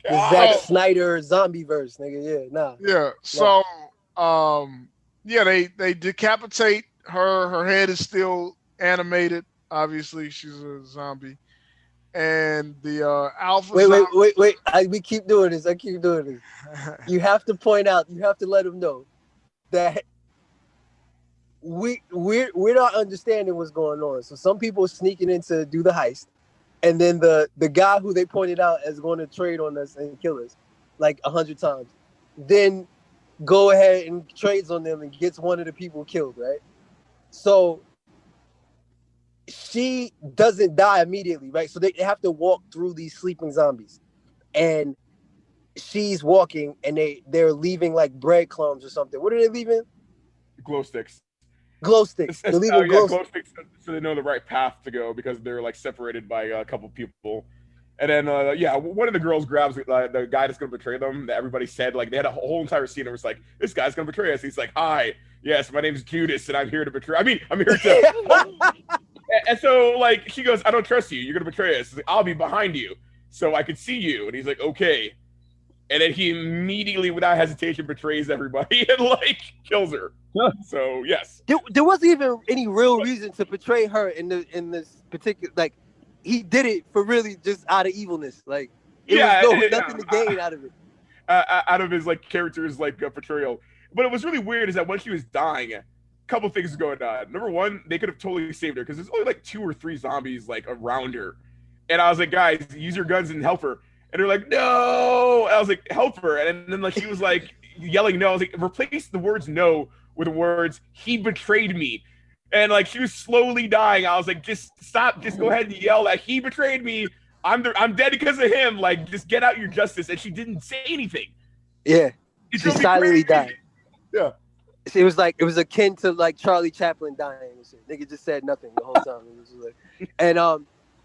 The Zack Snyder Zombieverse, nigga. Yeah, nah. Yeah. So, they decapitate her. Her head is still animated. Obviously, she's a zombie. And the alpha. Wait. We keep doing this. I keep doing this. You have to point out. You have to let them know that we're not understanding what's going on. So some people are sneaking in to do the heist, and then the guy who they pointed out as going to trade on us and kill us like 100 times, then go ahead and trades on them and gets one of the people killed, right? So she doesn't die immediately, right? So they have to walk through these sleeping zombies, and she's walking, and they're leaving like breadcrumbs or something. What are they leaving? Glow sticks. Glow sticks. They leave them glow glow sticks. sticks so they know the right path to go because they're like separated by a couple people. And then one of the girls grabs the guy that's gonna betray them. That everybody said like they had a whole entire scene. It was like this guy's gonna betray us. He's like, "Hi, yes, my name's Judas, and I'm here to betray. I'm here to." And so like she goes, "I don't trust you. You're gonna betray us." Like, "I'll be behind you, so I can see you." And he's like, "Okay." And then he immediately, without hesitation, betrays everybody and like kills her. So yes, there wasn't even any real reason to betray her in this particular. Like, he did it for really just out of evilness. Like, it was nothing to gain out of it. Out of his like character's like portrayal. But it was really weird is that when she was dying, a couple things going on. Number one, they could have totally saved her because there's only like 2 or 3 zombies like around her. And I was like, guys, use your guns and help her. And they're like, no. And I was like, help her. And then like she was like yelling no. I was like, replace the words no with the words, he betrayed me. And like she was slowly dying. I was like, just stop, just go ahead and yell that he betrayed me. I'm dead because of him. Like, just get out your justice. And she didn't say anything. Yeah. She silently died. Yeah. It was akin to like Charlie Chaplin dying and shit. Nigga just said nothing the whole time. It was like, and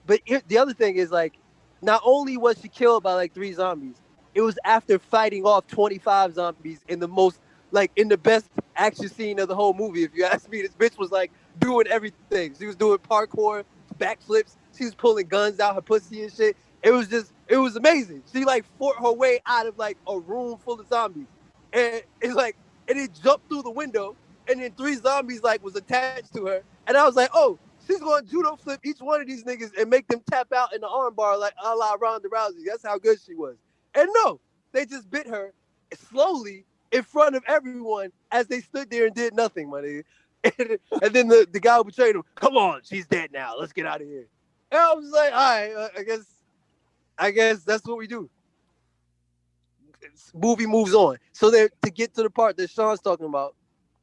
but the other thing is like, not only was she killed by like 3 zombies, it was after fighting off 25 zombies in the best action scene of the whole movie. If you ask me, this bitch was like doing everything. She was doing parkour, backflips. She was pulling guns out her pussy and shit. It was amazing. She like fought her way out of like a room full of zombies, and it's like, and it jumped through the window, and then 3 zombies like was attached to her, and I was like, oh. She's going to judo flip each one of these niggas and make them tap out in the armbar like a la Ronda Rousey. That's how good she was. And no, they just bit her slowly in front of everyone as they stood there and did nothing, my nigga. And then the guy who betrayed him, come on, she's dead now. Let's get out of here. And I was like, all right, I guess that's what we do. Movie moves on. So to get to the part that Sean's talking about,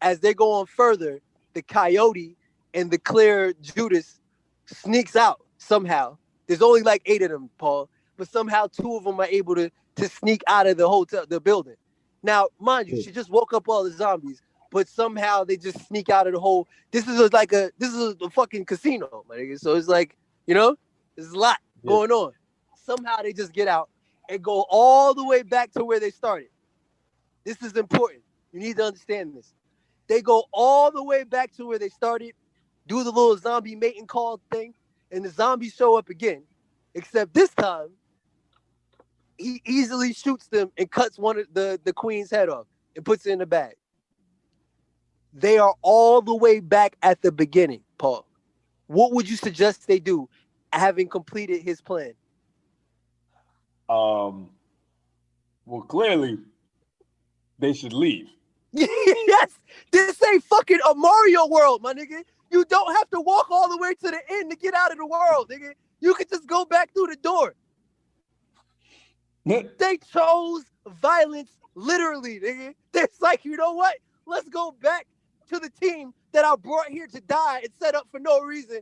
as they go on further, the coyote and the clear Judas sneaks out somehow. There's only like 8 of them, Paul, but somehow 2 of them are able to sneak out of the building. Now, mind you, she just woke up all the zombies, but somehow they just sneak out of the whole. This is a fucking casino, my nigga. So it's like, there's a lot going on. Somehow they just get out and go all the way back to where they started. This is important. You need to understand this. They go all the way back to where they started, do the little zombie mating call thing, and the zombies show up again. Except this time, he easily shoots them and cuts one of the queen's head off and puts it in the bag. They are all the way back at the beginning, Paul. What would you suggest they do, having completed his plan? Well, clearly, they should leave. Yes, this ain't fucking a Mario world, my nigga. You don't have to walk all the way to the end to get out of the world, nigga. You could just go back through the door. They chose violence literally, nigga. It's like, you know what? Let's go back to the team that I brought here to die and set up for no reason.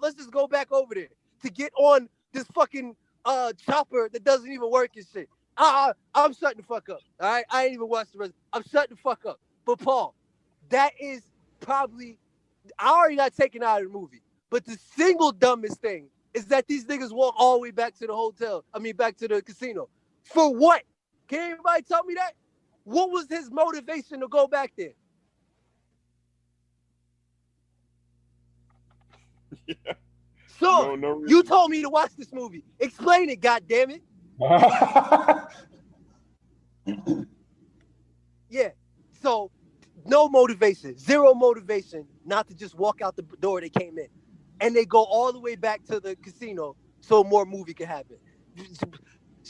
Let's just go back over there to get on this fucking chopper that doesn't even work and shit. I'm shutting the fuck up. All right, I ain't even watched the rest. I'm shutting the fuck up. But Paul, that is probably, I already got taken out of the movie. But the single dumbest thing is that these niggas walk all the way back to the hotel. I mean, back to the casino. For what? Can anybody tell me that? What was his motivation to go back there? Yeah. So, No you told me to watch this movie. Explain it, goddammit. Yeah. So, no motivation, 0 motivation not to just walk out the door they came in. And they go all the way back to the casino so more movie can happen.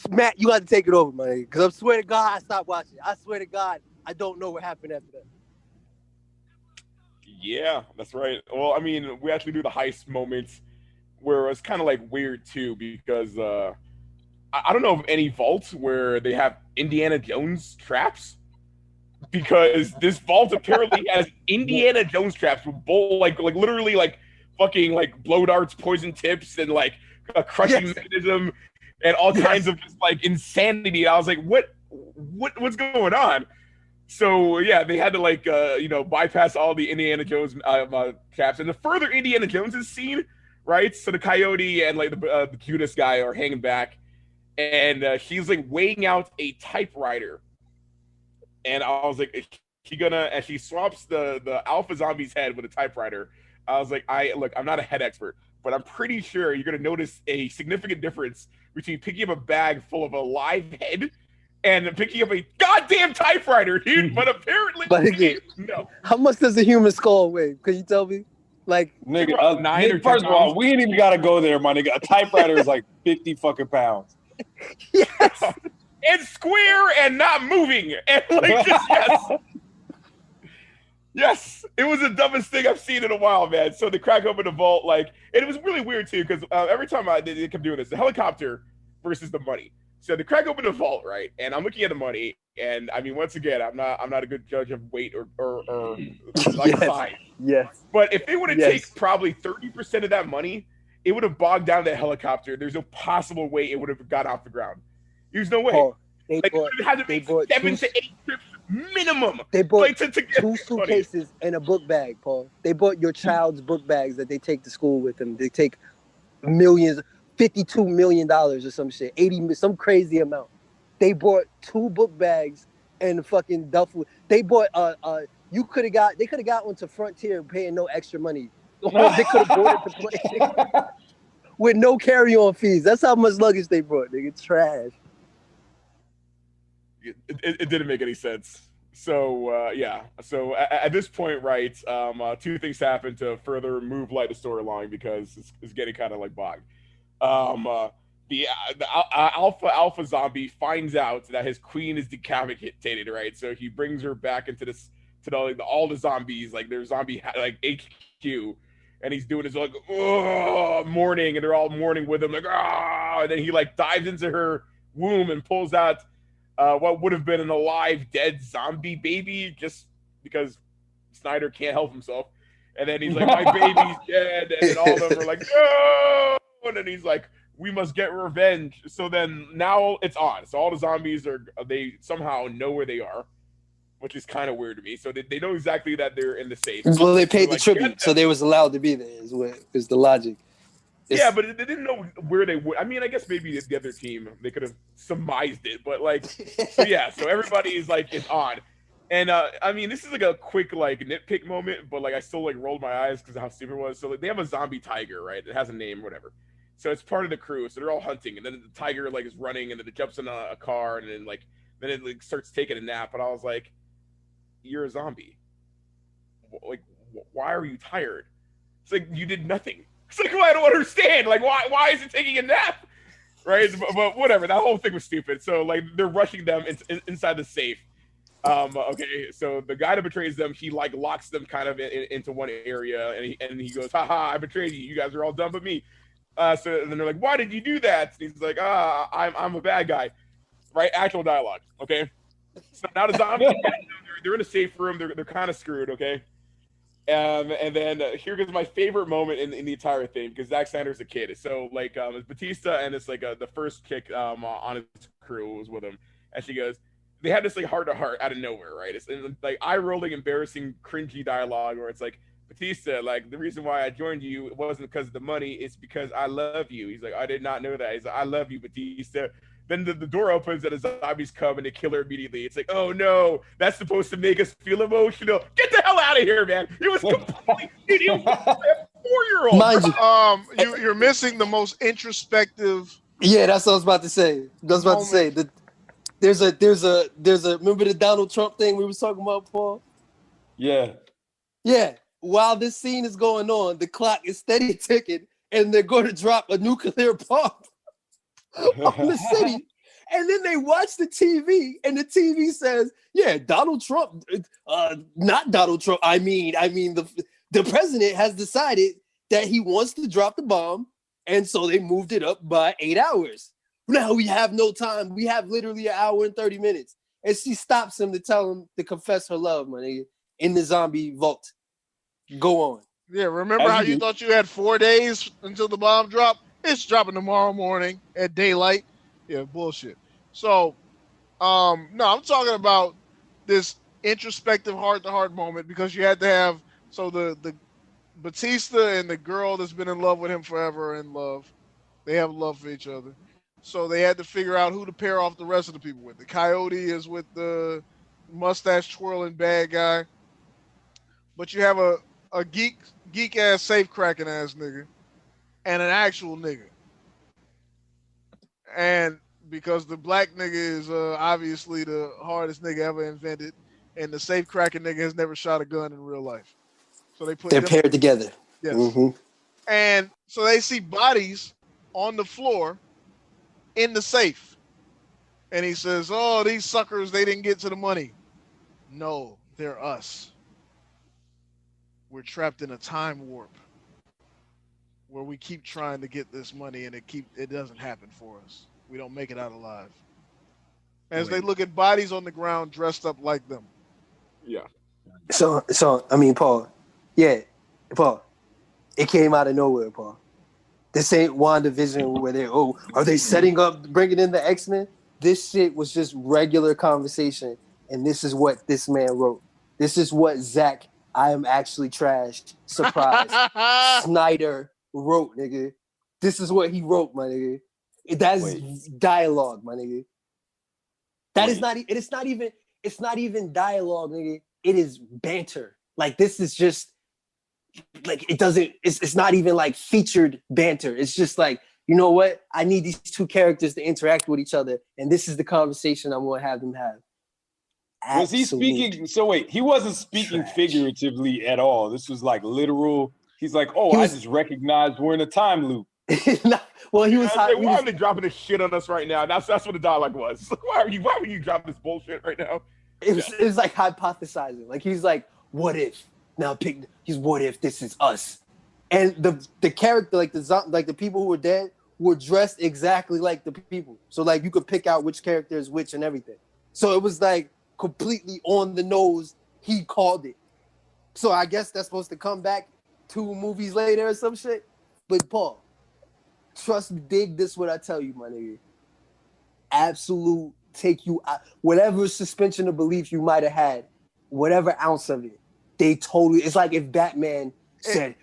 Matt, you got to take it over, man. Because I swear to God, I stopped watching. I swear to God, I don't know what happened after that. Yeah, that's right. Well, I mean, we actually do the heist moments where it's kind of like weird too, because I don't know of any vaults where they have Indiana Jones traps, because this vault apparently has Indiana Jones traps with like literally like fucking like blow darts, poison tips, and like a crushing mechanism and all kinds of just like insanity. I was like, what's going on? So yeah, they had to like bypass all the Indiana Jones traps, and the further Indiana Jones is seen, right? So the coyote and like the Judas guy are hanging back, and she's like weighing out a typewriter, and I was like, is she gonna? As she swaps the alpha zombie's head with a typewriter, I was like, I'm not a head expert, but I'm pretty sure you're gonna notice a significant difference between picking up a bag full of a live head and picking up a goddamn typewriter, dude. But apparently, But again, no. how much does a human skull weigh? Can you tell me? Like, Nigga, 9 or 10 first of all, pounds. we ain't even gotta go there, my nigga. A typewriter is like 50 fucking pounds. yes. And square and not moving. And like just yes. Yes, it was the dumbest thing I've seen in a while, man. So they crack open the vault, like, and it was really weird too, because every time they kept doing this, the helicopter versus the money. So they crack open the vault, right? And I'm looking at the money, and I mean, once again, I'm not a good judge of weight or like Yes. size. Yes. But if they would have Yes. taken probably 30% of that money, it would have bogged down that helicopter. There's no possible way it would have got off the ground. There's no way. Paul, they Like, bought, it had to they be bought 7 two, to 8 trips minimum. they bought Like, to get two this money. suitcases and a book bag, Paul. They bought your child's book bags that they take to school with them. They take millions, $52 million or some shit, 80, some crazy amount. They bought 2 book bags and fucking duffel. They bought they could have got one to Frontier paying no extra money. They could have bought it to play with no carry-on fees. That's how much luggage they brought, nigga. Trash. It didn't make any sense. So yeah. So at this point, right, 2 things happen to further move light the story along because it's getting kind of like bogged. The alpha zombie finds out that his queen is decapitated, right? So he brings her back into this to all the zombies, like their zombie like HQ, and he's doing his like mourning, and they're all mourning with him, like and then he like dives into her womb and pulls out what would have been an alive dead zombie baby, just because Snyder can't help himself. And then he's like, my baby's dead, and then all of them are like, no, and then he's like, we must get revenge. So then now it's on. So all the zombies they somehow know where they are, which is kind of weird to me. So they know exactly that they're in the safe. Well, they paid the like, tribute, so they was allowed to be there. Is the logic? Yeah, but they didn't know where they would. I mean, I guess maybe the other team, they could have surmised it, but like, so yeah. So everybody is like, it's on. And I mean, this is like a quick like nitpick moment, but like I still like rolled my eyes because of how stupid it was. So like, they have a zombie tiger, right? It has a name, whatever. So it's part of the crew. So they're all hunting, and then the tiger like is running, and then it jumps in a car, and then it like starts taking a nap. And I was like, "You're a zombie. Like, why are you tired?" It's like you did nothing. It's like, well, I don't understand. Like, why is it taking a nap? Right? But whatever. That whole thing was stupid. So like they're rushing them inside the safe. Okay, so the guy that betrays them, he like locks them kind of into one area, and he goes, "Haha, I betrayed you. You guys are all done but me." So then they're like, "Why did you do that?" And he's like, I'm a bad guy." Right? Actual dialogue. Okay. So now the zombies, they're in a safe room. They're kind of screwed. Okay. And then here goes my favorite moment in the entire thing, because Zack Snyder's a kid. So like it's Batista, and it's like the first chick on his crew was with him, and she goes, they had this like heart to heart out of nowhere, right? It's like eye rolling, embarrassing, cringy dialogue where it's like, Batista, like, the reason why I joined you wasn't because of the money, it's because I love you. He's like, I did not know that. He's like, I love you, Batista. Then the door opens and the zombies come and they kill her immediately. It's like, oh no, that's supposed to make us feel emotional. Get the hell out of here, man. It was completely he was a 4-year-old. Mind you, You're missing the most introspective. yeah, that's what I was about to say. There's a remember the Donald Trump thing we was talking about, Paul? Yeah. Yeah. While this scene is going on, the clock is steady ticking, and they're going to drop a nuclear bomb on the city. And then they watch the TV, and the TV says, "Yeah, Donald Trump, not Donald Trump. I mean, the president has decided that he wants to drop the bomb, and so they moved it up by 8 hours. Now we have no time. We have literally 1 hour and 30 minutes." And she stops him to tell him to confess her love, my nigga, in the zombie vault. Go on. Yeah, remember how you thought you had 4 days until the bomb dropped? It's dropping tomorrow morning at daylight. Yeah, bullshit. So, no, I'm talking about this introspective heart-to-heart moment because you had to have the Batista and the girl that's been in love with him forever are in love. They have love for each other. So they had to figure out who to pair off the rest of the people with. The Coyote is with the mustache twirling bad guy. But you have a geek ass safe cracking ass nigga and an actual nigga. And because the black nigga is obviously the hardest nigga ever invented, and the safe cracking nigga has never shot a gun in real life. So they're paired together. Yes. Mm-hmm. And so they see bodies on the floor in the safe. And he says, "Oh, these suckers, they didn't get to the money." No, they're us. We're trapped in a time warp where we keep trying to get this money and it doesn't happen for us. We don't make it out alive. As they look at bodies on the ground dressed up like them. Yeah. So I mean, Paul. Yeah, Paul. It came out of nowhere, Paul. This ain't WandaVision where are they setting up, bringing in the X-Men? This shit was just regular conversation, and this is what this man wrote. This is what Zack, I am actually trashed, surprise, Snyder wrote, nigga. This is what he wrote, my nigga. That's dialogue, my nigga. That is not. It's not even dialogue, nigga. It is banter. Like this is just like it doesn't. It's not even like featured banter. It's just like, you know what? I need these two characters to interact with each other, and this is the conversation I'm going to have them have. Was he speaking? So wait, he wasn't speaking figuratively at all. This was like literal. He's like, I just recognized we're in a time loop. Well, he was. Why are they dropping this shit on us right now? That's what the dialogue was. Why are you dropping this bullshit right now? It was like hypothesizing. Like he's like, what if? Now he's what if this is us? And the character, like the people who were dead, were dressed exactly like the people. So like you could pick out which character is which and everything. So it was like completely on the nose. He called it. So I guess that's supposed to come back 2 movies later or some shit. But Paul, trust me, dig this what I tell you, my nigga. Absolute take you out. Whatever suspension of belief you might have had, whatever ounce of it, they totally. It's like if Batman said,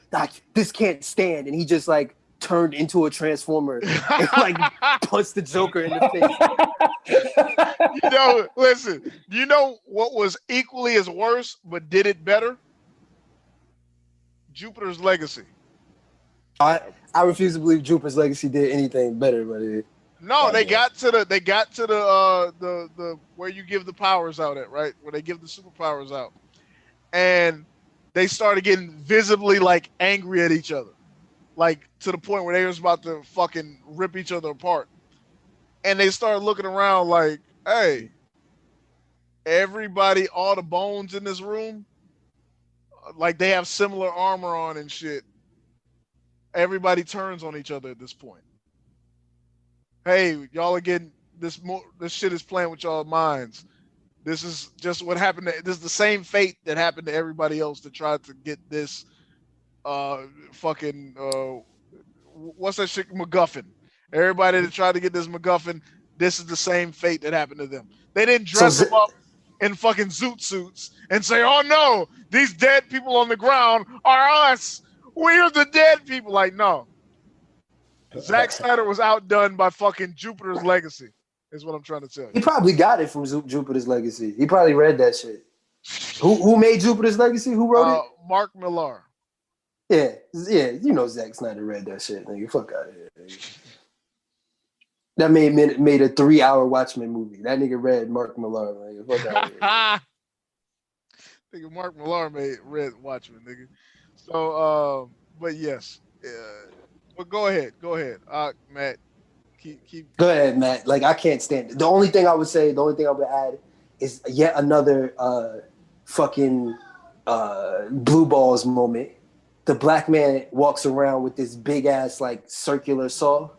"This can't stand," and he just like turned into a transformer and like punched the Joker in the face. Listen. You know what was equally as worse but did it better? Jupiter's Legacy. I refuse to believe Jupiter's Legacy did anything better, but no, they got to the where you give the powers out at, right? Where they give the superpowers out. And they started getting visibly like angry at each other. Like to the point where they was about to fucking rip each other apart. And they started looking around like, hey, everybody, all the bones in this room, like they have similar armor on and shit. Everybody turns on each other at this point. Hey, y'all are getting this shit is playing with y'all's minds. This is just what happened. This is the same fate that happened to everybody else that tried to get this what's that shit, MacGuffin. Everybody that tried to get this MacGuffin, this is the same fate that happened to them. They didn't dress them up in fucking zoot suits and say, "Oh no, these dead people on the ground are us. We're the dead people." Like, no. Zack Snyder was outdone by fucking Jupiter's Legacy, is what I'm trying to tell you. He probably got it from Jupiter's Legacy. He probably read that shit. Who made Jupiter's Legacy? Who wrote it? Mark Millar. Yeah. You know Zack Snyder read that shit, nigga. Fuck out of here, nigga. That made a 3-hour Watchmen movie. That nigga read Mark Millar, nigga. Fuck out of here. Nigga, Mark Millar read Watchmen, nigga. So, but yes. But go ahead, Matt. Keep. Go ahead, Matt. Like I can't stand it. The only thing I would add is yet another fucking blue balls moment. The black man walks around with this big ass like circular saw.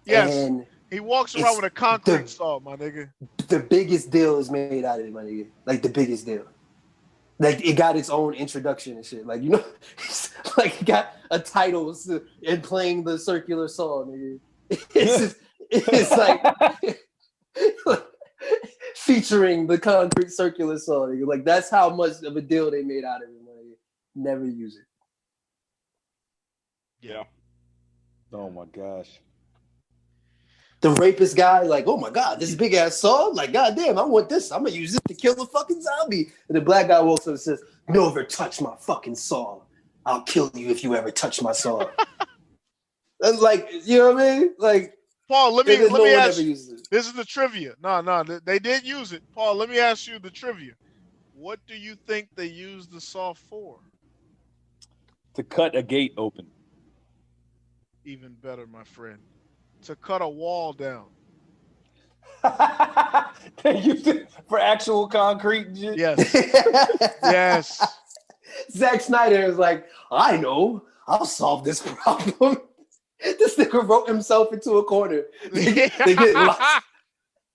Yes, and he walks around with a concrete saw, my nigga. The biggest deal is made out of it, my nigga. Like the biggest deal. Like it got its own introduction and shit. Like, you know, like it got a title in playing the circular saw, nigga. It's like featuring the concrete circular saw. Nigga. Like that's how much of a deal they made out of it. Nigga. Never use it. Yeah. Oh my gosh. The rapist guy, like, oh my god, this big ass saw. Like, goddamn, I want this. I'm gonna use this to kill the fucking zombie. And the black guy walks up and says, "Never touch my fucking saw. I'll kill you if you ever touch my saw." And like, you know what I mean? Like, Paul, let me ask you. This This is the trivia. No, they did use it. Paul, let me ask you the trivia. What do you think they used the saw for? To cut a gate open. Even better, my friend. To cut a wall down. They used it for actual concrete. Yes. Yes. Zack Snyder is like, I know, I'll solve this problem. This nigga wrote himself into a corner. They get lost. How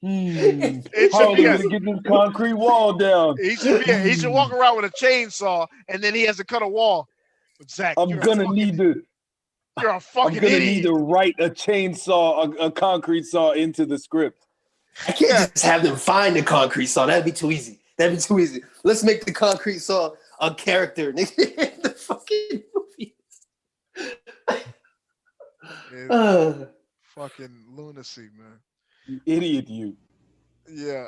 are they gonna get this concrete wall down? He should walk around with a chainsaw, and then he has to cut a wall. But Zach, I'm gonna need to write a chainsaw, a concrete saw into the script. I can't just have them find the concrete saw. That'd be too easy. Let's make the concrete saw a character in the fucking movie. Fucking lunacy, man. You idiot, you. Yeah.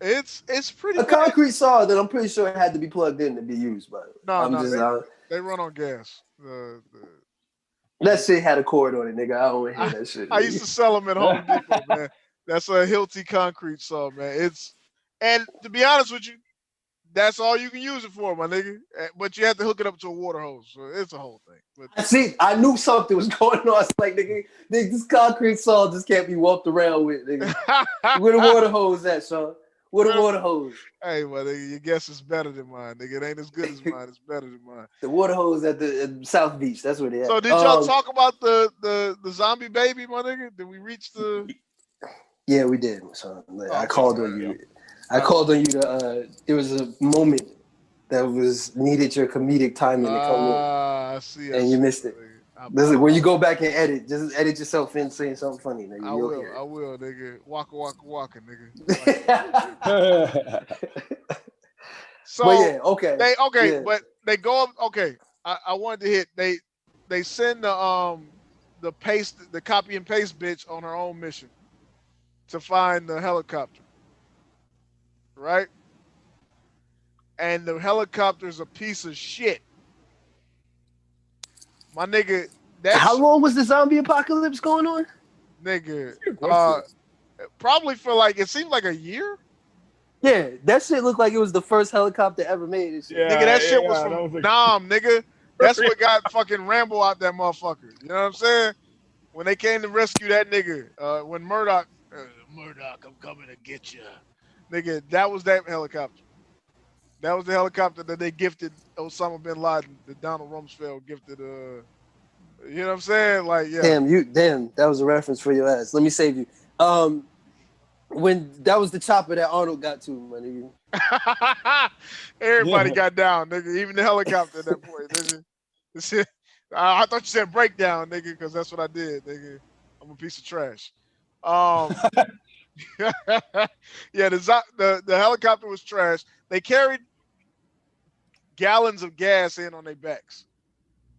It's pretty. A concrete saw that I'm pretty sure it had to be plugged in to be used, but they run on gas. That shit had a cord on it, nigga. I don't want to hear that shit. I used to sell them at Home Depot, man. That's a Hilti concrete saw, man. And to be honest with you, that's all you can use it for, my nigga. But you have to hook it up to a water hose, so it's a whole thing. But see, I knew something was going on. It's like, nigga, this concrete saw just can't be walked around with, nigga. Where the water hose at, Sean? Where the water hose? Hey, my nigga, your guess is better than mine, nigga. It ain't as good as mine. It's better than mine. The water hose at the South Beach. That's where they at. So did y'all talk about the zombie baby, my nigga? Did we reach the? Yeah, we did. Son. I called on you. I called on you to. There was a moment that was needed your comedic timing to come in. I see. You missed it. Listen, when you go back and edit, just edit yourself in saying something funny, nigga. I will, nigga. Waka, nigga. So, but yeah, okay. But they go up. Okay, I wanted to hit. They send the copy and paste bitch on her own mission to find the helicopter, right? And the helicopter's a piece of shit. My nigga, how long was the zombie apocalypse going on? Nigga, probably for it seemed like a year. Yeah, that shit looked like it was the first helicopter ever made. And shit. Yeah, nigga, that shit was from Nam, nigga. That's what got fucking Rambo out that motherfucker. You know what I'm saying? When they came to rescue that nigga, when Murdoch, I'm coming to get you. Nigga, that was that helicopter. That was the helicopter that they gifted Osama bin Laden, that Donald Rumsfeld gifted. You know what I'm saying? Like, yeah. Damn, that was a reference for your ass. Let me save you. When that was the chopper that Arnold got to, my nigga. Everybody got down, nigga. Even the helicopter at that point, nigga. I thought you said breakdown, nigga, because that's what I did, nigga. I'm a piece of trash. Yeah, the helicopter was trash. They carried gallons of gas in on their backs.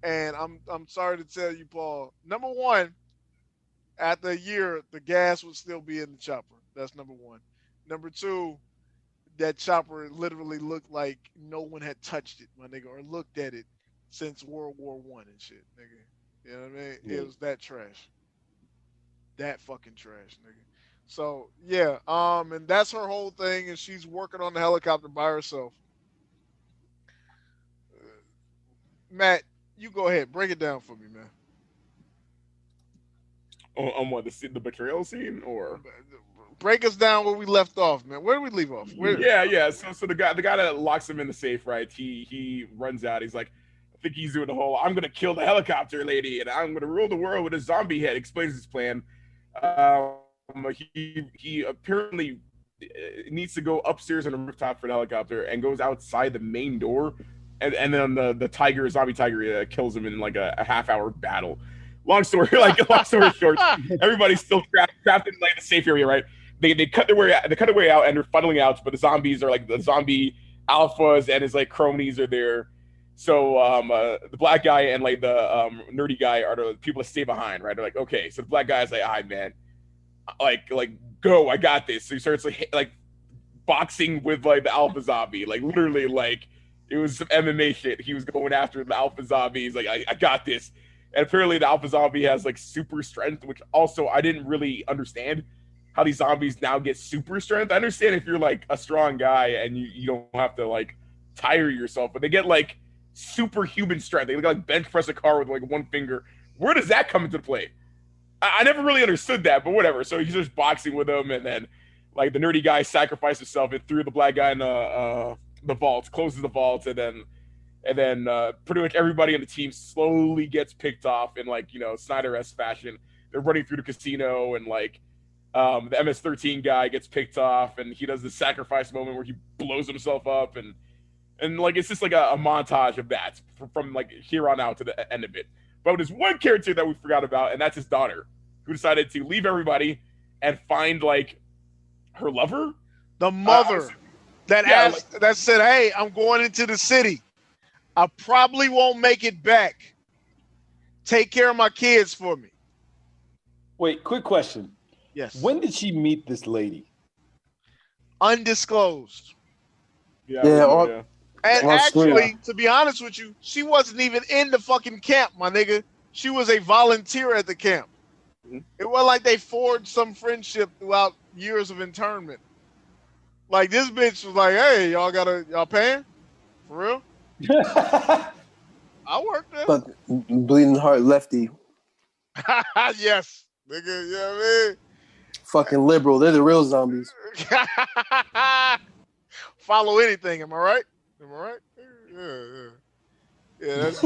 And I'm sorry to tell you, Paul. Number one, after a year, the gas would still be in the chopper. That's number one. Number two, that chopper literally looked like no one had touched it, my nigga, or looked at it since World War I and shit, nigga. You know what I mean? Yeah. It was that trash. That fucking trash, nigga. So yeah, and that's her whole thing, and she's working on the helicopter by herself. Matt, you go ahead, break it down for me, man. On what, the betrayal scene, or break us down where we left off, man. Where did we leave off? Yeah. So the guy that locks him in the safe, right? He runs out. He's like, I think he's doing the whole, I'm gonna kill the helicopter lady and I'm gonna rule the world with a zombie head. Explains his plan. He apparently needs to go upstairs on a rooftop for the helicopter and goes outside the main door, and then the zombie tiger kills him in like a half-hour battle. Long story short, everybody's still trapped in like the safe area, right? they cut their way out and they're funneling out, but the zombies are like the zombie alphas and his like cronies are there. So the black guy and like the nerdy guy are the people that stay behind, right? They're like, okay, so the black guy's like, all right, man, like go, I got this. So he starts like boxing with like the alpha zombie, like literally like it was some MMA shit. He was going after the alpha zombie. He's like, I got this. And apparently the alpha zombie has like super strength, which also I didn't really understand how these zombies now get super strength. I understand if you're like a strong guy and you don't have to like tire yourself, but they get like superhuman strength. They like bench press a car with like one finger. Where does that come into play? I never really understood that, but whatever. So he's just boxing with him, and then like the nerdy guy sacrificed himself and threw the black guy in the vault, closes the vault, and then pretty much everybody on the team slowly gets picked off in like, you know, Snyder-esque fashion. They're running through the casino, and like the MS-13 guy gets picked off, and he does the sacrifice moment where he blows himself up, and like it's just like a montage of that from like here on out to the end of it. But there's one character that we forgot about, and that's his daughter, who decided to leave everybody and find like her lover, the mother that said, "Hey, I'm going into the city. I probably won't make it back. Take care of my kids for me." Wait, quick question. Yes. When did she meet this lady? Undisclosed. Yeah. And actually, to be honest with you, she wasn't even in the fucking camp, my nigga. She was a volunteer at the camp. Mm-hmm. It wasn't like they forged some friendship throughout years of internment. Like, this bitch was like, "Hey, y'all paying? For real?" I worked there. Fuck, bleeding heart lefty. Yes, nigga. You know what I mean? Fucking liberal. They're the real zombies. Follow anything, am I right? Am I right? Yeah, that's